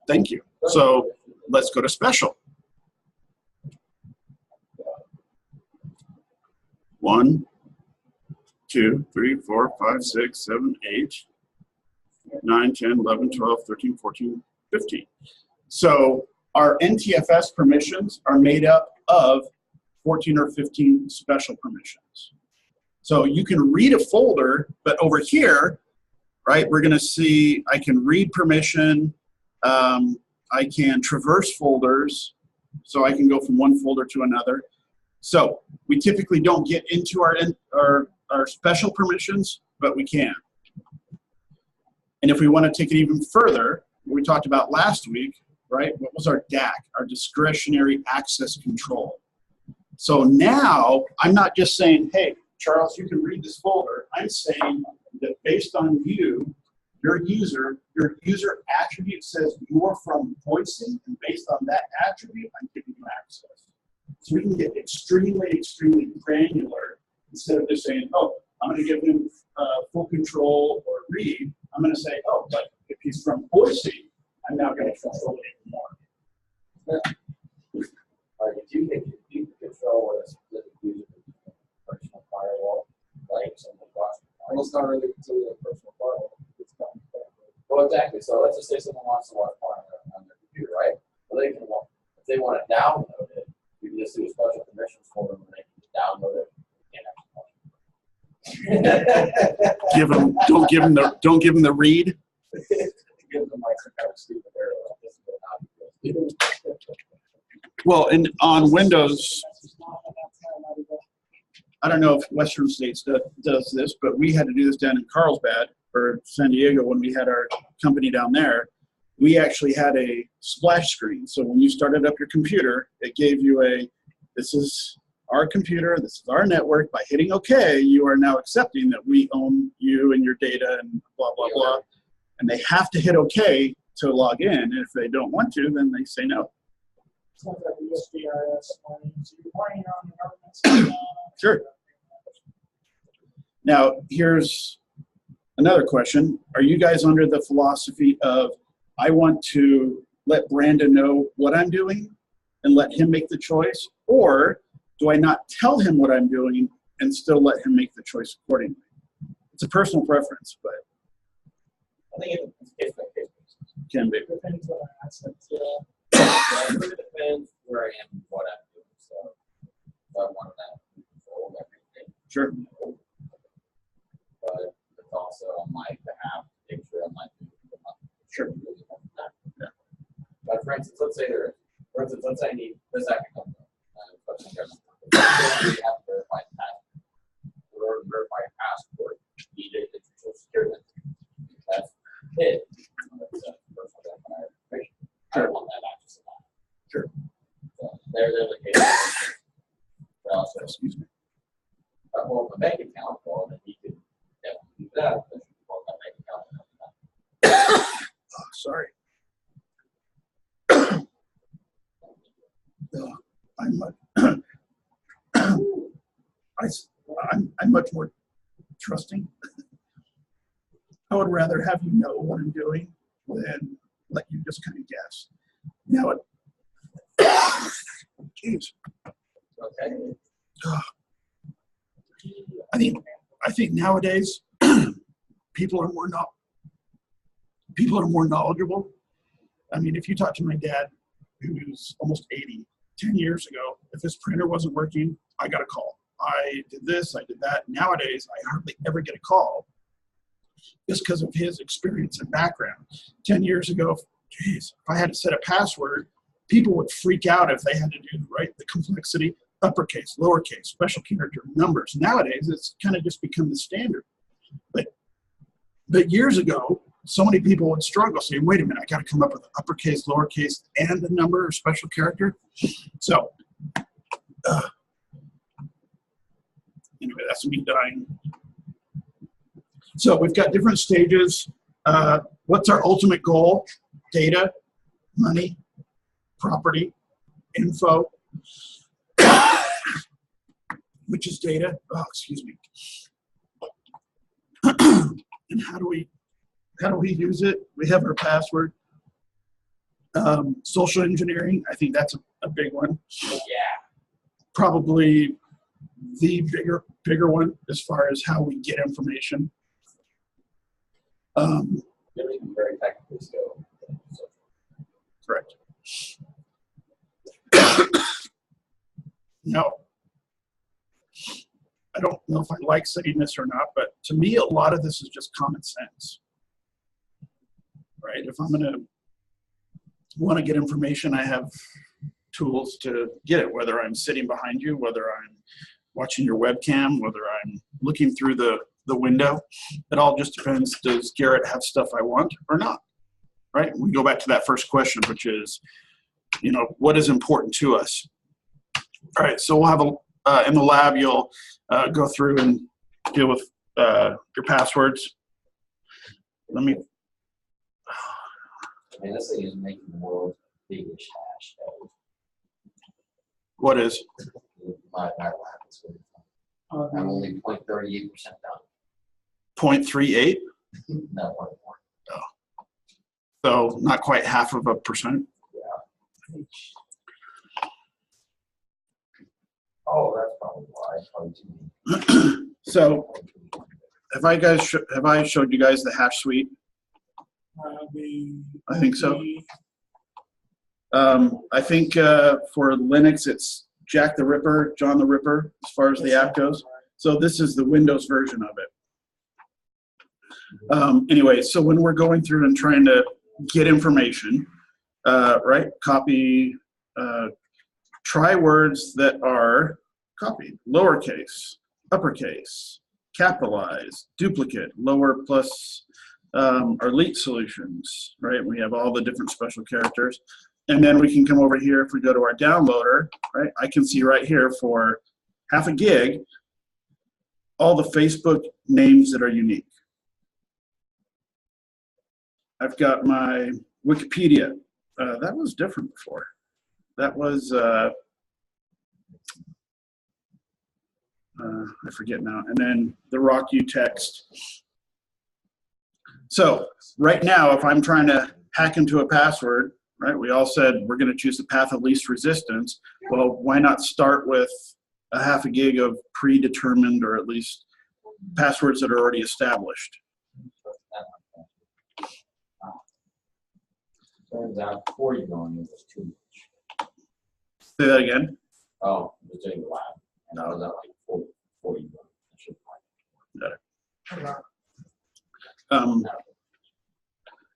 Thank you. So let's go to special. 1, 2, 3, 4, 5, 6, 7, 8, 9, 10, 11, 12, 13, 14, 15. So our NTFS permissions are made up of 14 or 15 special permissions. So you can read a folder, but over here, right, we're going to see I can read permission. I can traverse folders, so I can go from one folder to another. So we typically don't get into our special permissions, but we can. And if we want to take it even further, what we talked about last week, right? What was our DAC, our discretionary access control? So now I'm not just saying, hey, Charles, you can read this folder. I'm saying that based on you, your user attribute says you're from Boise, and based on that attribute, I'm giving you access. So we can get extremely, extremely granular instead of just saying, oh, I'm going to give him full control or read. I'm going to say, oh, but if he's from Boise, I'm now going to control it even more. Do you control what a specific user can personal firewall, like something watching? Well, it's not really considered a personal firewall. It's kind of Well, exactly. So let's just say someone wants to watch porn on their computer, right? Well, they can, if they want to download it, we can just do a special permissions for them and they can just download it. Don't give them the read. Give them like some kind of stupid error like this. Well, and on Windows, I don't know if Western States does this, but we had to do this down in Carlsbad or San Diego when we had our company down there. We actually had a splash screen. So when you started up your computer, it gave you this is our computer, this is our network. By hitting OK, you are now accepting that we own you and your data and blah, blah, blah. And they have to hit OK to log in. And if they don't want to, then they say no. Sounds like a USPRS warning. So you're warning on the government. Sure. Now, here's another question. Are you guys under the philosophy of, I want to let Brandon know what I'm doing and let him make the choice? Or do I not tell him what I'm doing and still let him make the choice accordingly. It's a personal preference, but I think it's case by case basis. can be. Depends on our assets, yeah. It really depends where I am and what I'm doing. So if I want to control everything, Sure. no. But it's also on my behalf to make sure I'm not doing the money. Sure. Yeah. But for instance, let's say I need this acting company. We have to verify the passport. In order to verify a passport, you need a social security. That's it. That's personal identifying information. I don't want that access to that. Sure. So they're the case. But also, Excuse me. if I hold a bank account, well, then you can definitely do that. But if you hold my bank account, Oh, sorry. I'm much more trusting. I would rather have you know what I'm doing than let you just kind of guess. Now, geez. okay. I think nowadays people are more knowledgeable. I mean, if you talk to my dad, who's almost 80, 10 years ago, if his printer wasn't working, I got a call. I did this, I did that. Nowadays, I hardly ever get a call just because of his experience and background. 10 years ago, geez, if I had to set a password, people would freak out if they had to do the complexity, uppercase, lowercase, special character, numbers. Nowadays, it's kind of just become the standard. But years ago, so many people would struggle saying, wait a minute, I got to come up with uppercase, lowercase, and a number or special character. So, anyway, that's me dying. So we've got different stages. What's our ultimate goal? Data, money, property, info, which is data. Oh, excuse me. And how do we use it? We have our password. Social engineering, I think that's a big one. Yeah. Probably the bigger one as far as how we get information. Everything very technically still. Correct. Now, I don't know if I like saying this or not, but to me, a lot of this is just common sense. Right? If I'm going to want to get information, I have tools to get it, whether I'm sitting behind you, whether I'm watching your webcam, whether I'm looking through the window. It all just depends. Does Garrett have stuff I want or not? Right? We go back to that first question, which is, what is important to us? All right, so we'll have in the lab, you'll go through and deal with your passwords. Let me. I mean, this thing is making the world's biggest hash. What is? My lab is really fun. I'm only 0.38% done. 0.38? No, 1 more. Oh. So not quite 0.5%. Yeah. Oh, that's probably why. Probably too many. So have I showed you guys the hash suite? I think so. I think for Linux, it's Jack the Ripper, John the Ripper, as far as the app goes. So this is the Windows version of it. Anyway, so when we're going through and trying to get information, right, copy, try words that are copied, lowercase, uppercase, capitalized, duplicate, lower plus, our elite solutions, right? We have all the different special characters. And then we can come over here, if we go to our downloader, right? I can see right here for 0.5 gig, all the Facebook names that are unique. I've got my Wikipedia. That was different before. That was, I forget now. And then the RockU text. So right now, if I'm trying to hack into a password, right, we all said we're going to choose the path of least resistance. Well, why not start with a half a gig of predetermined, or at least passwords that are already established. Turns out 40 going in was too much. Say that again. Oh, I was doing the lab, and I was at like 40 going. I should Got it.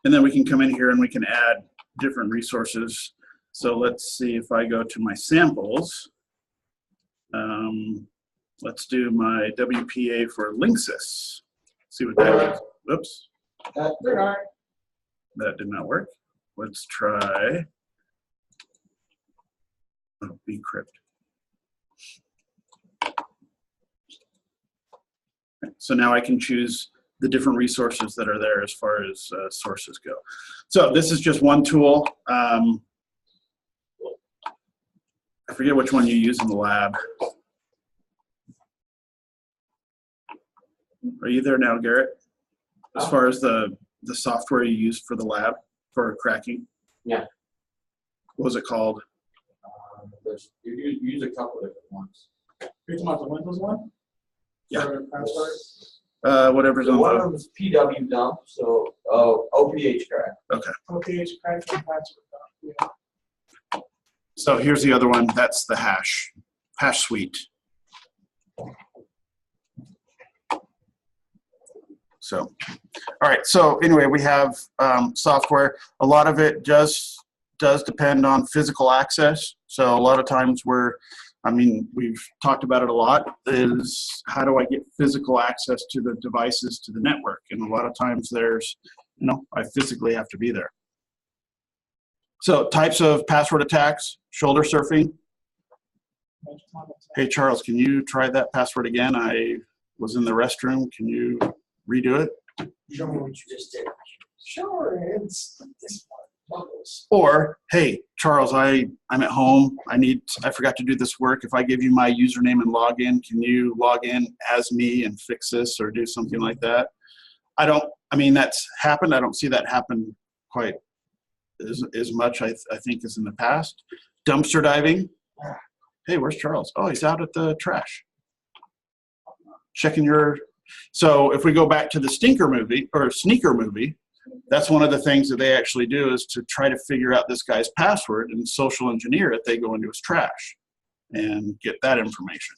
And then we can come in here and we can add different resources. So let's see if I go to my samples. Let's do my WPA for Linksys. See what that is. Oops. That did not work. Let's try bcrypt. So now I can choose the different resources that are there as far as sources go. So this is just one tool. I forget which one you use in the lab. Are you there now, Garrett? As far as the software you use for the lab for cracking? Yeah. What was it called? You use a couple different ones. You're talking about the Windows one? Yeah. For password? Whatever's So on one of the. them is PW dump, so OPH crack. Okay. OPH cracking password. Yeah. So here's the other one. That's the hash suite. So, all right. So anyway, we have software. A lot of it does depend on physical access. So a lot of times we've talked about it a lot, is how do I get physical access to the devices, to the network? And a lot of times there's, I physically have to be there. So types of password attacks: shoulder surfing. Hey, Charles, can you try that password again? I was in the restroom. Can you redo it? Show me what you just did. Sure, it's this one. Bubbles. Or, hey, Charles, I'm at home. I forgot to do this work. If I give you my username and login, can you log in as me and fix this or do something like that? That's happened. I don't see that happen quite as much, I think, as in the past. Dumpster diving. Hey, where's Charles? Oh, he's out at the trash. Checking your. So if we go back to the sneaker movie, that's one of the things that they actually do, is to try to figure out this guy's password and social engineer it. They go into his trash and get that information.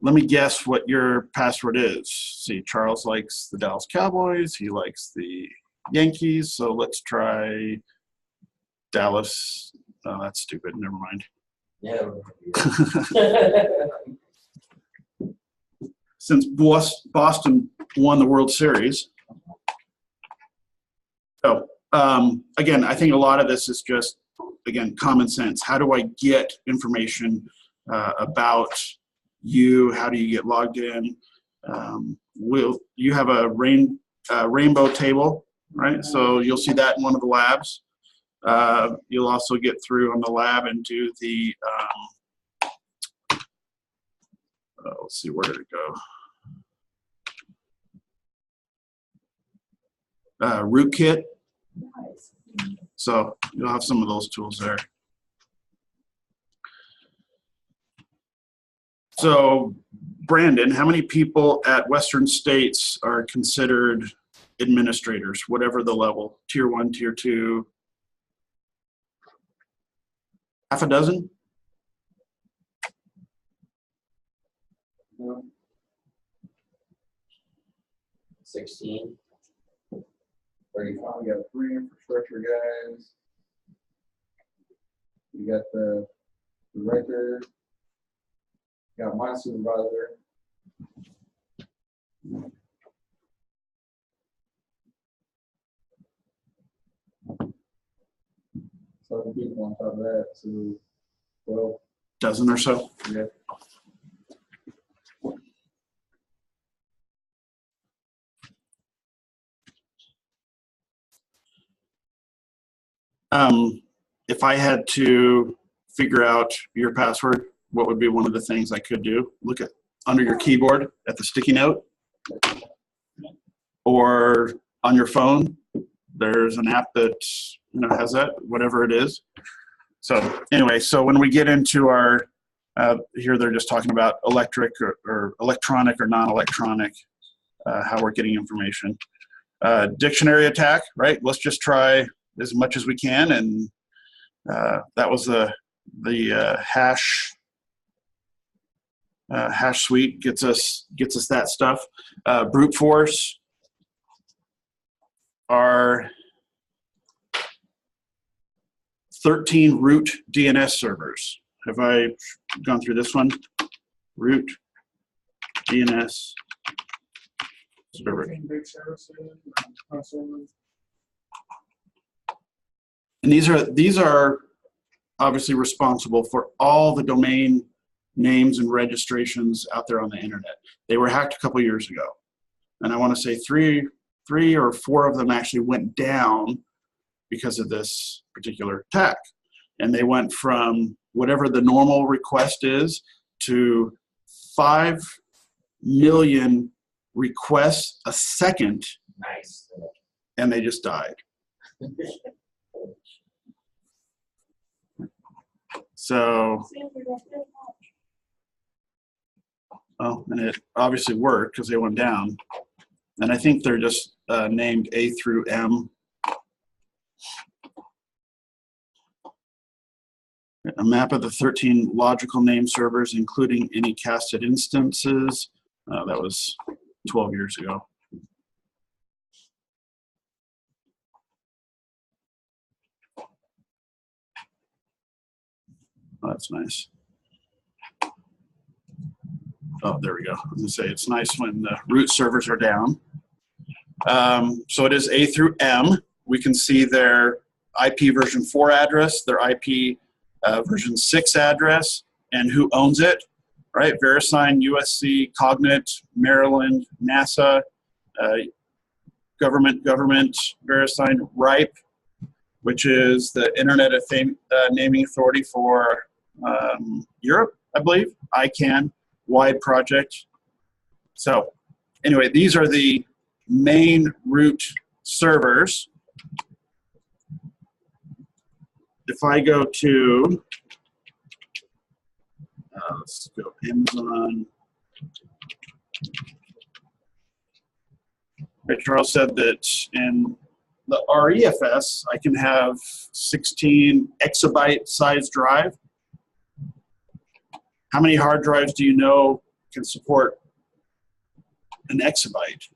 Let me guess what your password is. See, Charles likes the Dallas Cowboys. He likes the Yankees. So let's try Dallas. Oh, that's stupid. Never mind. Yeah. Since Boston won the World Series. So again, I think a lot of this is just, again, common sense. How do I get information about you? How do you get logged in? You have a rainbow table, right? So you'll see that in one of the labs. You'll also get through on the lab and do the, let's see, where did it go? Rootkit. So you'll have some of those tools there. So Brandon, how many people at Western States are considered administrators, whatever the level, tier 1, tier 2? Half a dozen? No. 16. 35. We got 3 infrastructure guys. You got the director. You got my supervisor. 7 people on top of that, so 12. Dozen or so? Yeah. If I had to figure out your password, what would be one of the things I could do? Look at under your keyboard at the sticky note, or on your phone. There's an app that has that, whatever it is. So anyway, so when we get into our, here they're just talking about electric or electronic or non-electronic, how we're getting information. Dictionary attack, right? Let's just try as much as we can, and that was the hash suite gets us that stuff. Brute force are 13 root DNS servers. Have I gone through this one? Root DNS server. And these are obviously responsible for all the domain names and registrations out there on the internet. They were hacked a couple years ago, and I want to say three or four of them actually went down because of this particular attack. And they went from whatever the normal request is to 5 million requests a second. Nice. And they just died. So, oh, and it obviously worked because they went down. And I think they're just named A through M. A map of the 13 logical name servers, including any casted instances. That was 12 years ago. Oh, that's nice. Oh, there we go. I was going to say it's nice when the root servers are down. So it is A through M. We can see their IP version 4 address, their IP version 6 address, and who owns it, right? VeriSign, USC, Cognite, Maryland, NASA, government, VeriSign, RIPE, which is the Internet of Naming Authority for Europe, I believe, ICANN, wide project. So anyway, these are the main root servers. If I go to, let's go Amazon. Charles said that in the REFS, I can have 16 exabyte size drive. How many hard drives do you know can support an exabyte?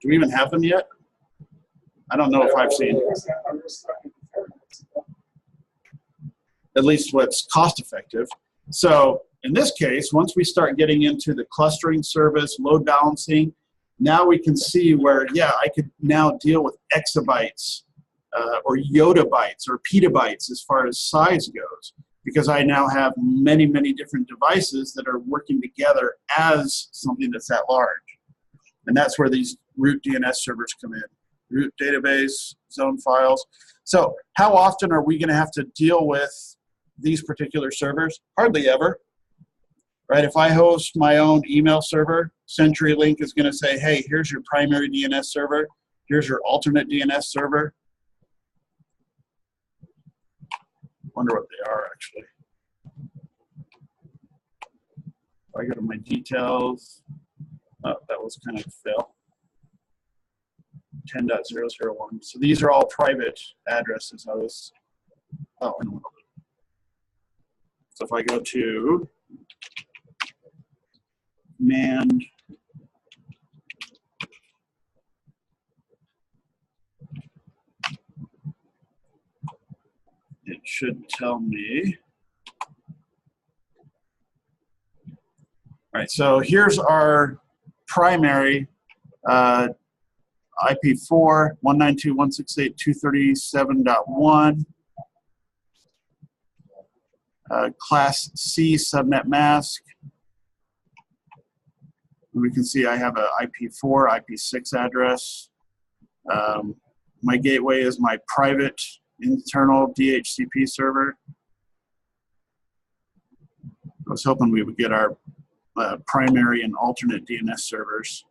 Do we even have them yet? I don't know if I've seen at least what's cost effective. So in this case, once we start getting into the clustering service, load balancing, now we can see where, yeah, I could now deal with exabytes or yottabytes or petabytes as far as size goes, because I now have many, many different devices that are working together as something that's that large. And that's where these root DNS servers come in. Root database, zone files. So how often are we going to have to deal with these particular servers? Hardly ever. Right? If I host my own email server, CenturyLink is going to say, hey, here's your primary DNS server. Here's your alternate DNS server. Wonder what they are, actually. If I go to my details, oh, that was kind of a fail. 10.001. So these are all private addresses. So if I go to command it should tell me. All right, so here's our primary IP4 192.168.237.1 class C subnet mask. We can see I have a IP4, IP6 address. My gateway is my private internal DHCP server. I was hoping we would get our primary and alternate DNS servers.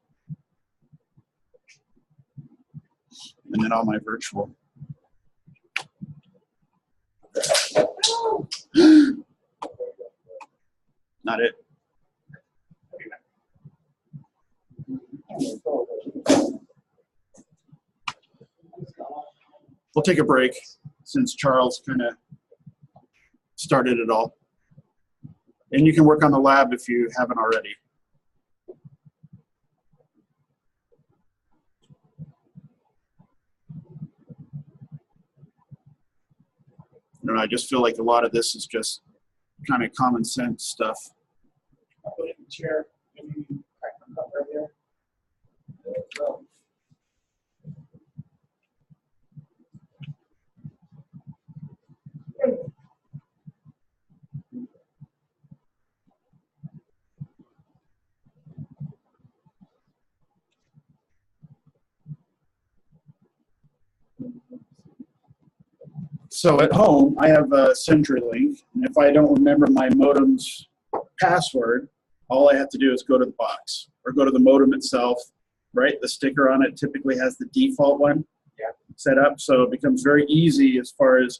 And then all my virtual. Not it. We'll take a break since Charles kind of started it all. And you can work on the lab if you haven't already. I don't know, I just feel like a lot of this is just kind of common sense stuff. I'll put it in the chair and you crack my cup right there. So at home, I have a CenturyLink, and if I don't remember my modem's password, all I have to do is go to the box or go to the modem itself, right? The sticker on it typically has the default one set up, so it becomes very easy as far as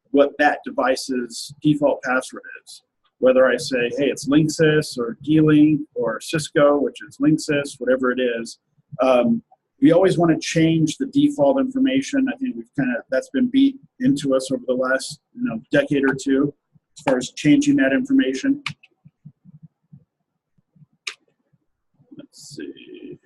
what that device's default password is. Whether I say, hey, it's Linksys or D-Link or Cisco, which is Linksys, whatever it is. We always want to change the default information. I think that's been beat into us over the last decade or two as far as changing that information. Let's see.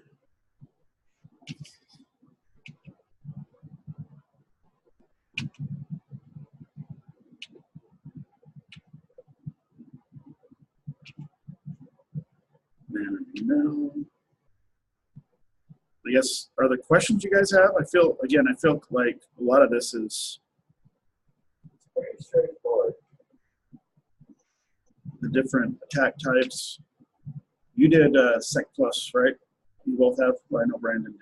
No. I guess, are there questions you guys have? I feel like a lot of this is Pretty straightforward. the different attack types. You did Sec Plus, right? You both have? Well, I know Brandon did.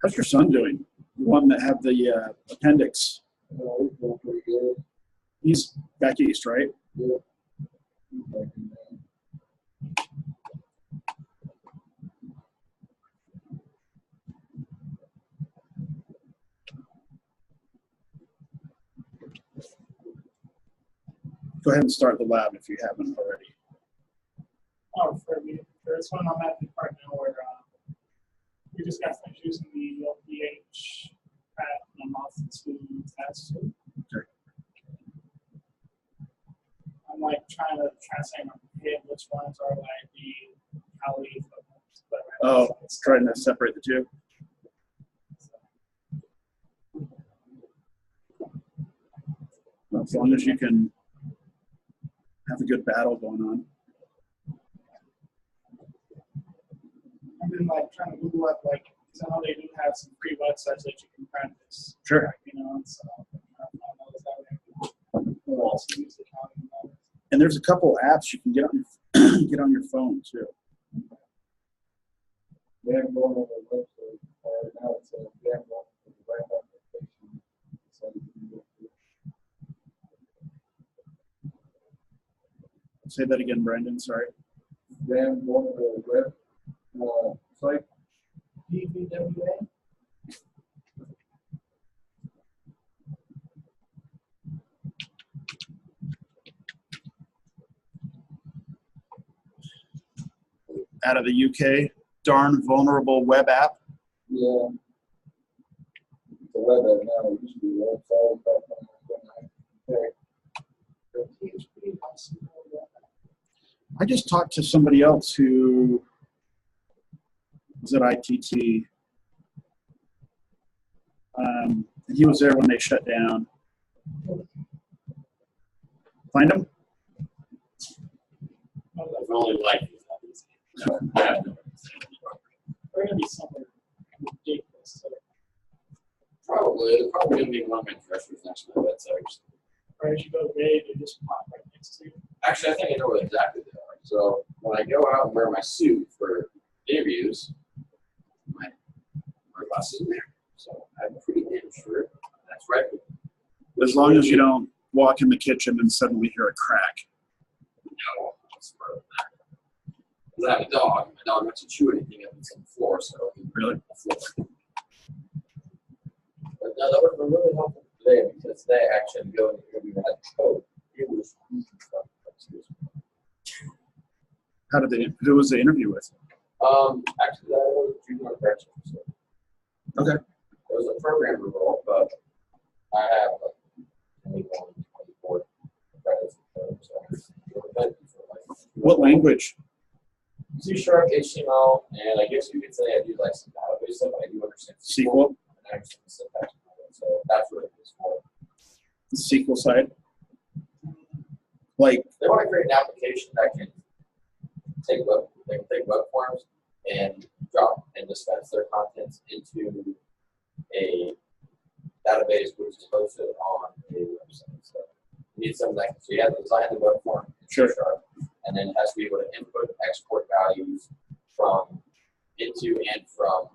How's your son doing? The one that had the appendix. He's doing pretty good. He's back east, right? Yeah. He's back in there. Go ahead and start the lab if you haven't already. Oh, for this one, I'm at the part now where we just got finished using the v10 pad and I'm off to test. Okay. I'm like trying to say in my head which ones are like the Kali. Oh, trying to separate the two. Well, as long as you can have a good battle going on. I've been like trying to Google up like, because I know they do have some free websites that you can practice. Sure. So I also use the Kali. And there's a couple apps you can get on your get on your phone too. They haven't gone on the website. Now it's they haven't gone to the right application. So you can go through. Say that again, Brandon. Sorry. They haven't gone to the web site. DVWA. Out of the UK, darn vulnerable web app. Yeah. It's a web app now. It used to be a website. I just talked to somebody else who was at ITT. He was there when they shut down. Find him? I've only liked They're gonna be somewhere ridiculous. They're probably gonna be one of my dressers next to my bedside. Or as you go to bed, they just pop right next to you. Actually, I think I know where exactly they are. So when I go out and wear my suit for interviews, my glass is in there. So I'm pretty damn sure As long as you don't walk in the kitchen and suddenly hear a crack. No, it's part of that. Because I have a dog. My dog doesn't chew anything up on the floor, so Really? the floor. But no, that would have been really helpful today because today I actually go and interview that code. It was How did they? Who was the interview with? actually that was junior correction. So. Okay. It was a programmer role, but I have like 21, 24 credits. What language? C#, HTML, and I guess you could say I do like some database stuff. I do understand SQL? and I understand the syntax. So that's what it is for. The SQL side? Like, They want to create an application that can take web forms and drop and dispense their contents into a database which is hosted on a website. So you need something like so you have to design the web form in Sure. C#, and then it has to be able to input, export values from into and from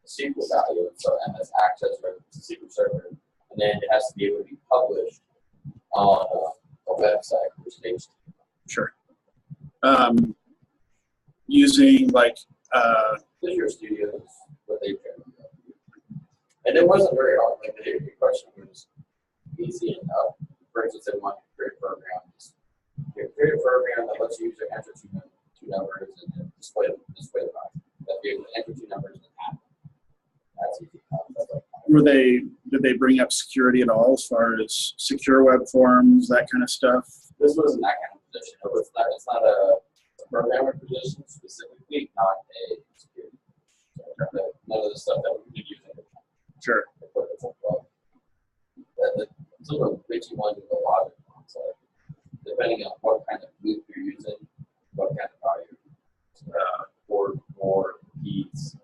the SQL value, so MS Access or the SQL Server, and then it has to be able to be published on a website, which is sure. Using like, Visual Studio is what they generally do. And it wasn't very hard. Like the question was easy enough. For instance, they want to create a program. Create a program that lets you user enter two numbers and then display the value. That be able to enter two numbers and add. That's easy. did they bring up security at all as far as secure web forms, that kind of stuff? This wasn't that kind of position. It's not a programmer position specifically, not a security. So none of the stuff that we've been using. Sure. Some of the Richie ones with a lot of so depending on what kind of loop you're using, what kind of value, or beats,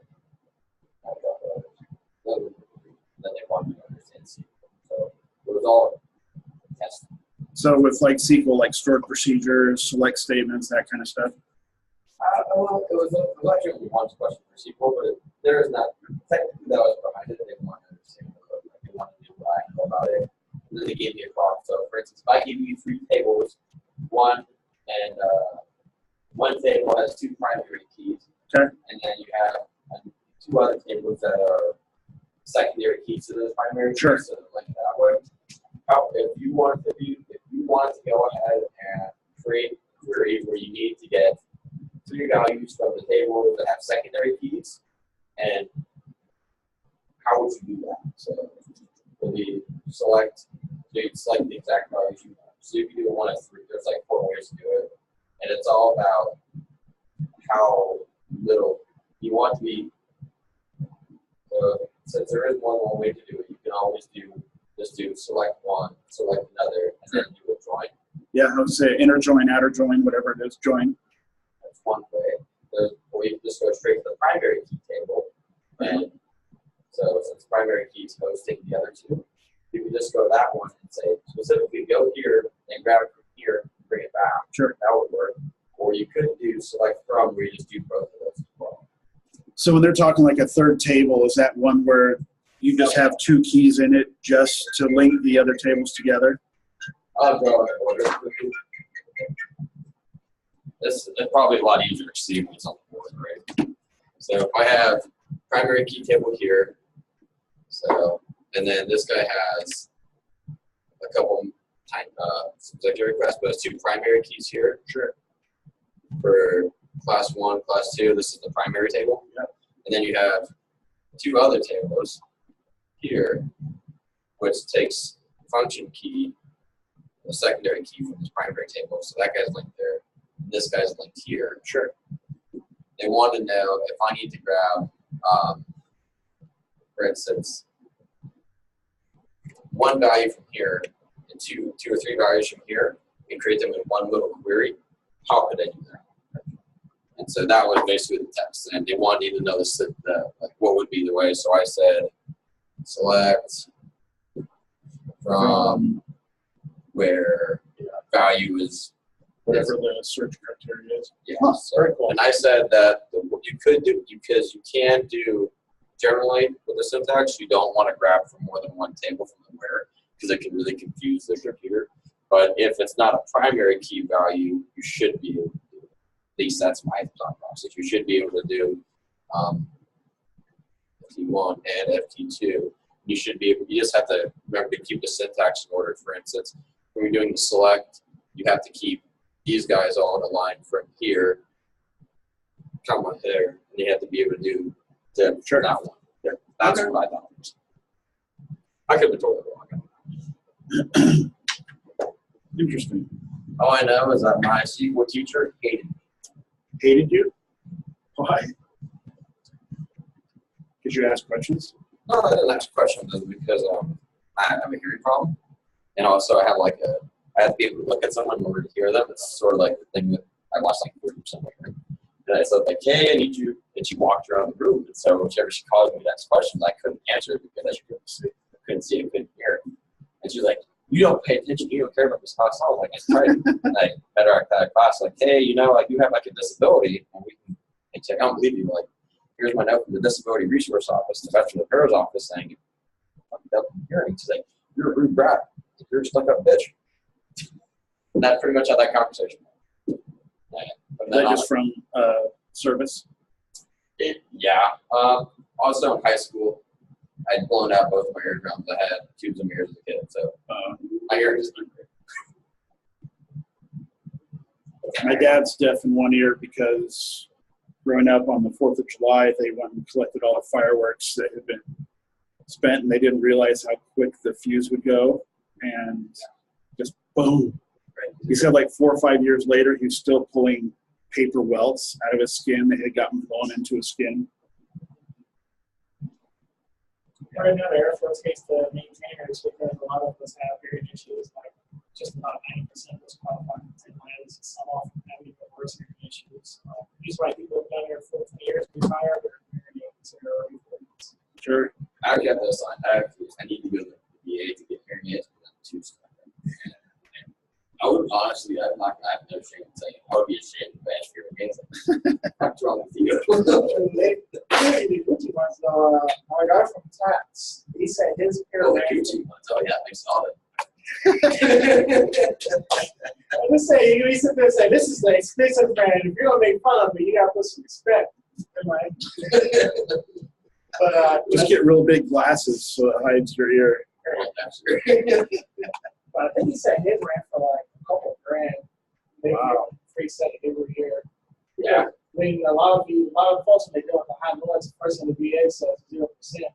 then they want you to understand SQL. So it was all tested. So with like SQL, like stored procedures, select statements, that kind of stuff? Well, it was actually only one question for SQL, but there is not, technically that was behind it. They wanted to understand the code, like they wanted to do what I know about it. And then they gave me a prompt. So for instance, if I give you 3 tables, one table has 2 primary keys, okay, and then you have 2 other tables that are secondary keys to those primary sure. keys. So like that way. If you want to go ahead and create a query where you need to get 3 values from the table that have secondary keys, and how would you do that? So you'd select the exact values you want. So if you do 1 of 3, there's like 4 ways to do it, and it's all about how little you want to be. So since there is one way to do it, you can always just do select one, select another, and then do a join. Yeah, I would say inner join, outer join, whatever it is, join. That's one way. Or you can just go straight to the primary key table. And so since primary key is hosting the other 2, you can just go that one and say specifically go here and grab it from here and bring it back. Sure. That would work. Or you could do select from where you just do both of those as well. So when they're talking like a third table, is that one where you just have 2 keys in it just to link the other tables together? I'll go in order. This is probably a lot easier to see when it's on the board, right? So if I have primary key table here, so and then this guy has a couple secondary requests, but it's 2 primary keys here. Sure. For class 1, class 2, this is the primary table. Yep. And then you have 2 other tables here, which takes function key, the secondary key from this primary table. So that guy's linked there. And this guy's linked here. Sure. They want to know if I need to grab, for instance, 1 value from here and 2 or 3 values from here and create them in one little query. How could I do that? And so that was basically the test. And they wanted to know like what would be the way. So I said, select from where value is Whatever the search criteria is. Yeah. Huh, So, very cool. and I said that what you could do, because you can do generally with the syntax, you don't want to grab from more than 1 table from the where, because it can really confuse the computer. But if it's not a primary key value, you should be able to do it. At least that's my thought process. You should be able to do FT1 and FT2. You should be able, you just have to remember to keep the syntax in order. For instance, when you're doing the select, you have to keep these guys all in a line from here, come on there, and you have to be able to do that one. There. That's what I thought it was. I could have been totally wrong. Interesting. All I know is that my SQL teacher hated me. Hated you? Why? Did you ask questions? No, I didn't ask questions because I have a hearing problem, and also I have to be able to look at someone in order to hear them. It's sort of like the thing that I lost like 40% of my hearing. And I said like, hey, I need you, and she walked around the room, and so whichever she called me to ask questions, I couldn't answer it because I couldn't see and couldn't hear. And she's like, you don't pay attention, you don't care about this class at all. Like, I tried like better at that class, like, hey, you know, like you have like a disability, and we can. It's like, I don't believe you. Like, here's my note from the Disability Resource Office, the Veteran Affairs Office, saying, I'm up in hearing. She's like, you're a rude brat. You're a stuck-up bitch. And that's pretty much how that conversation went. Is that just from service? Yeah. Also in high school, I'd blown out both my eardrums. I had tubes in my ears as a kid, so my hearing is not great. My dad's deaf in one ear because growing up on the 4th of July, they went and collected all the fireworks that had been spent, and they didn't realize how quick the fuse would go, and just boom. He said like 4 or 5 years later, he was still pulling paper welts out of his skin that had gotten blown into his skin. Right now, the Air Force hates the maintainers because a lot of us have hearing issues. Like just about 90% of us qualify for 10 miles. Some often have even worse hearing issues. These white people have been here for 20 years, retire, their hearing aids are already 40s. Sure. I already have this on. I need to go to the VA to get hearing aids for them too. I would honestly, I have no shame in saying I would be ashamed to bash hearing aids. What's wrong with you? The Gucci ones, though, my guy from Tats, he said his Oh, the hearing aids. Gucci ones. Oh, yeah, I saw it. Let's say he sit there and say, "This is the expensive brand. If you're gonna make fun of me, you gotta put some respect." Right? But Just get real big glasses so it hides your ear. But I think he said his ran for like a couple grand. Maybe Wow. free set every year. Yeah. I mean, a lot of folks when they do it the high noise, the first thing the VA says 0%,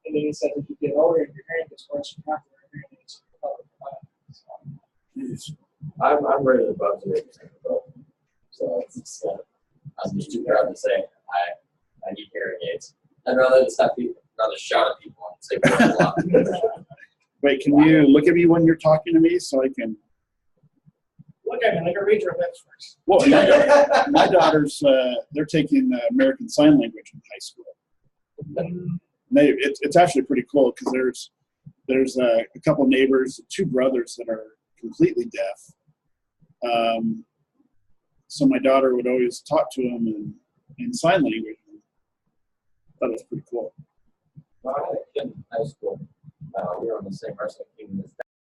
and then he said if you get older and your hearing gets worse, you have to wear hearing aids. Jeez. I'm ready to bug you. So it's, I'm just too proud to say I need hearing aids. I'd rather just have people, rather shout at people and say a lot. Wait, can you look at me when you're talking to me so I can? Look at me, like a read your lips first. Well, my daughters, they're taking American Sign Language in high school. It's actually pretty cool because there's a couple neighbors, 2 brothers that are completely deaf. So my daughter would always talk to them in sign language. I thought it was pretty cool. Well, I had a kid in high school. We were on the same wrestling team.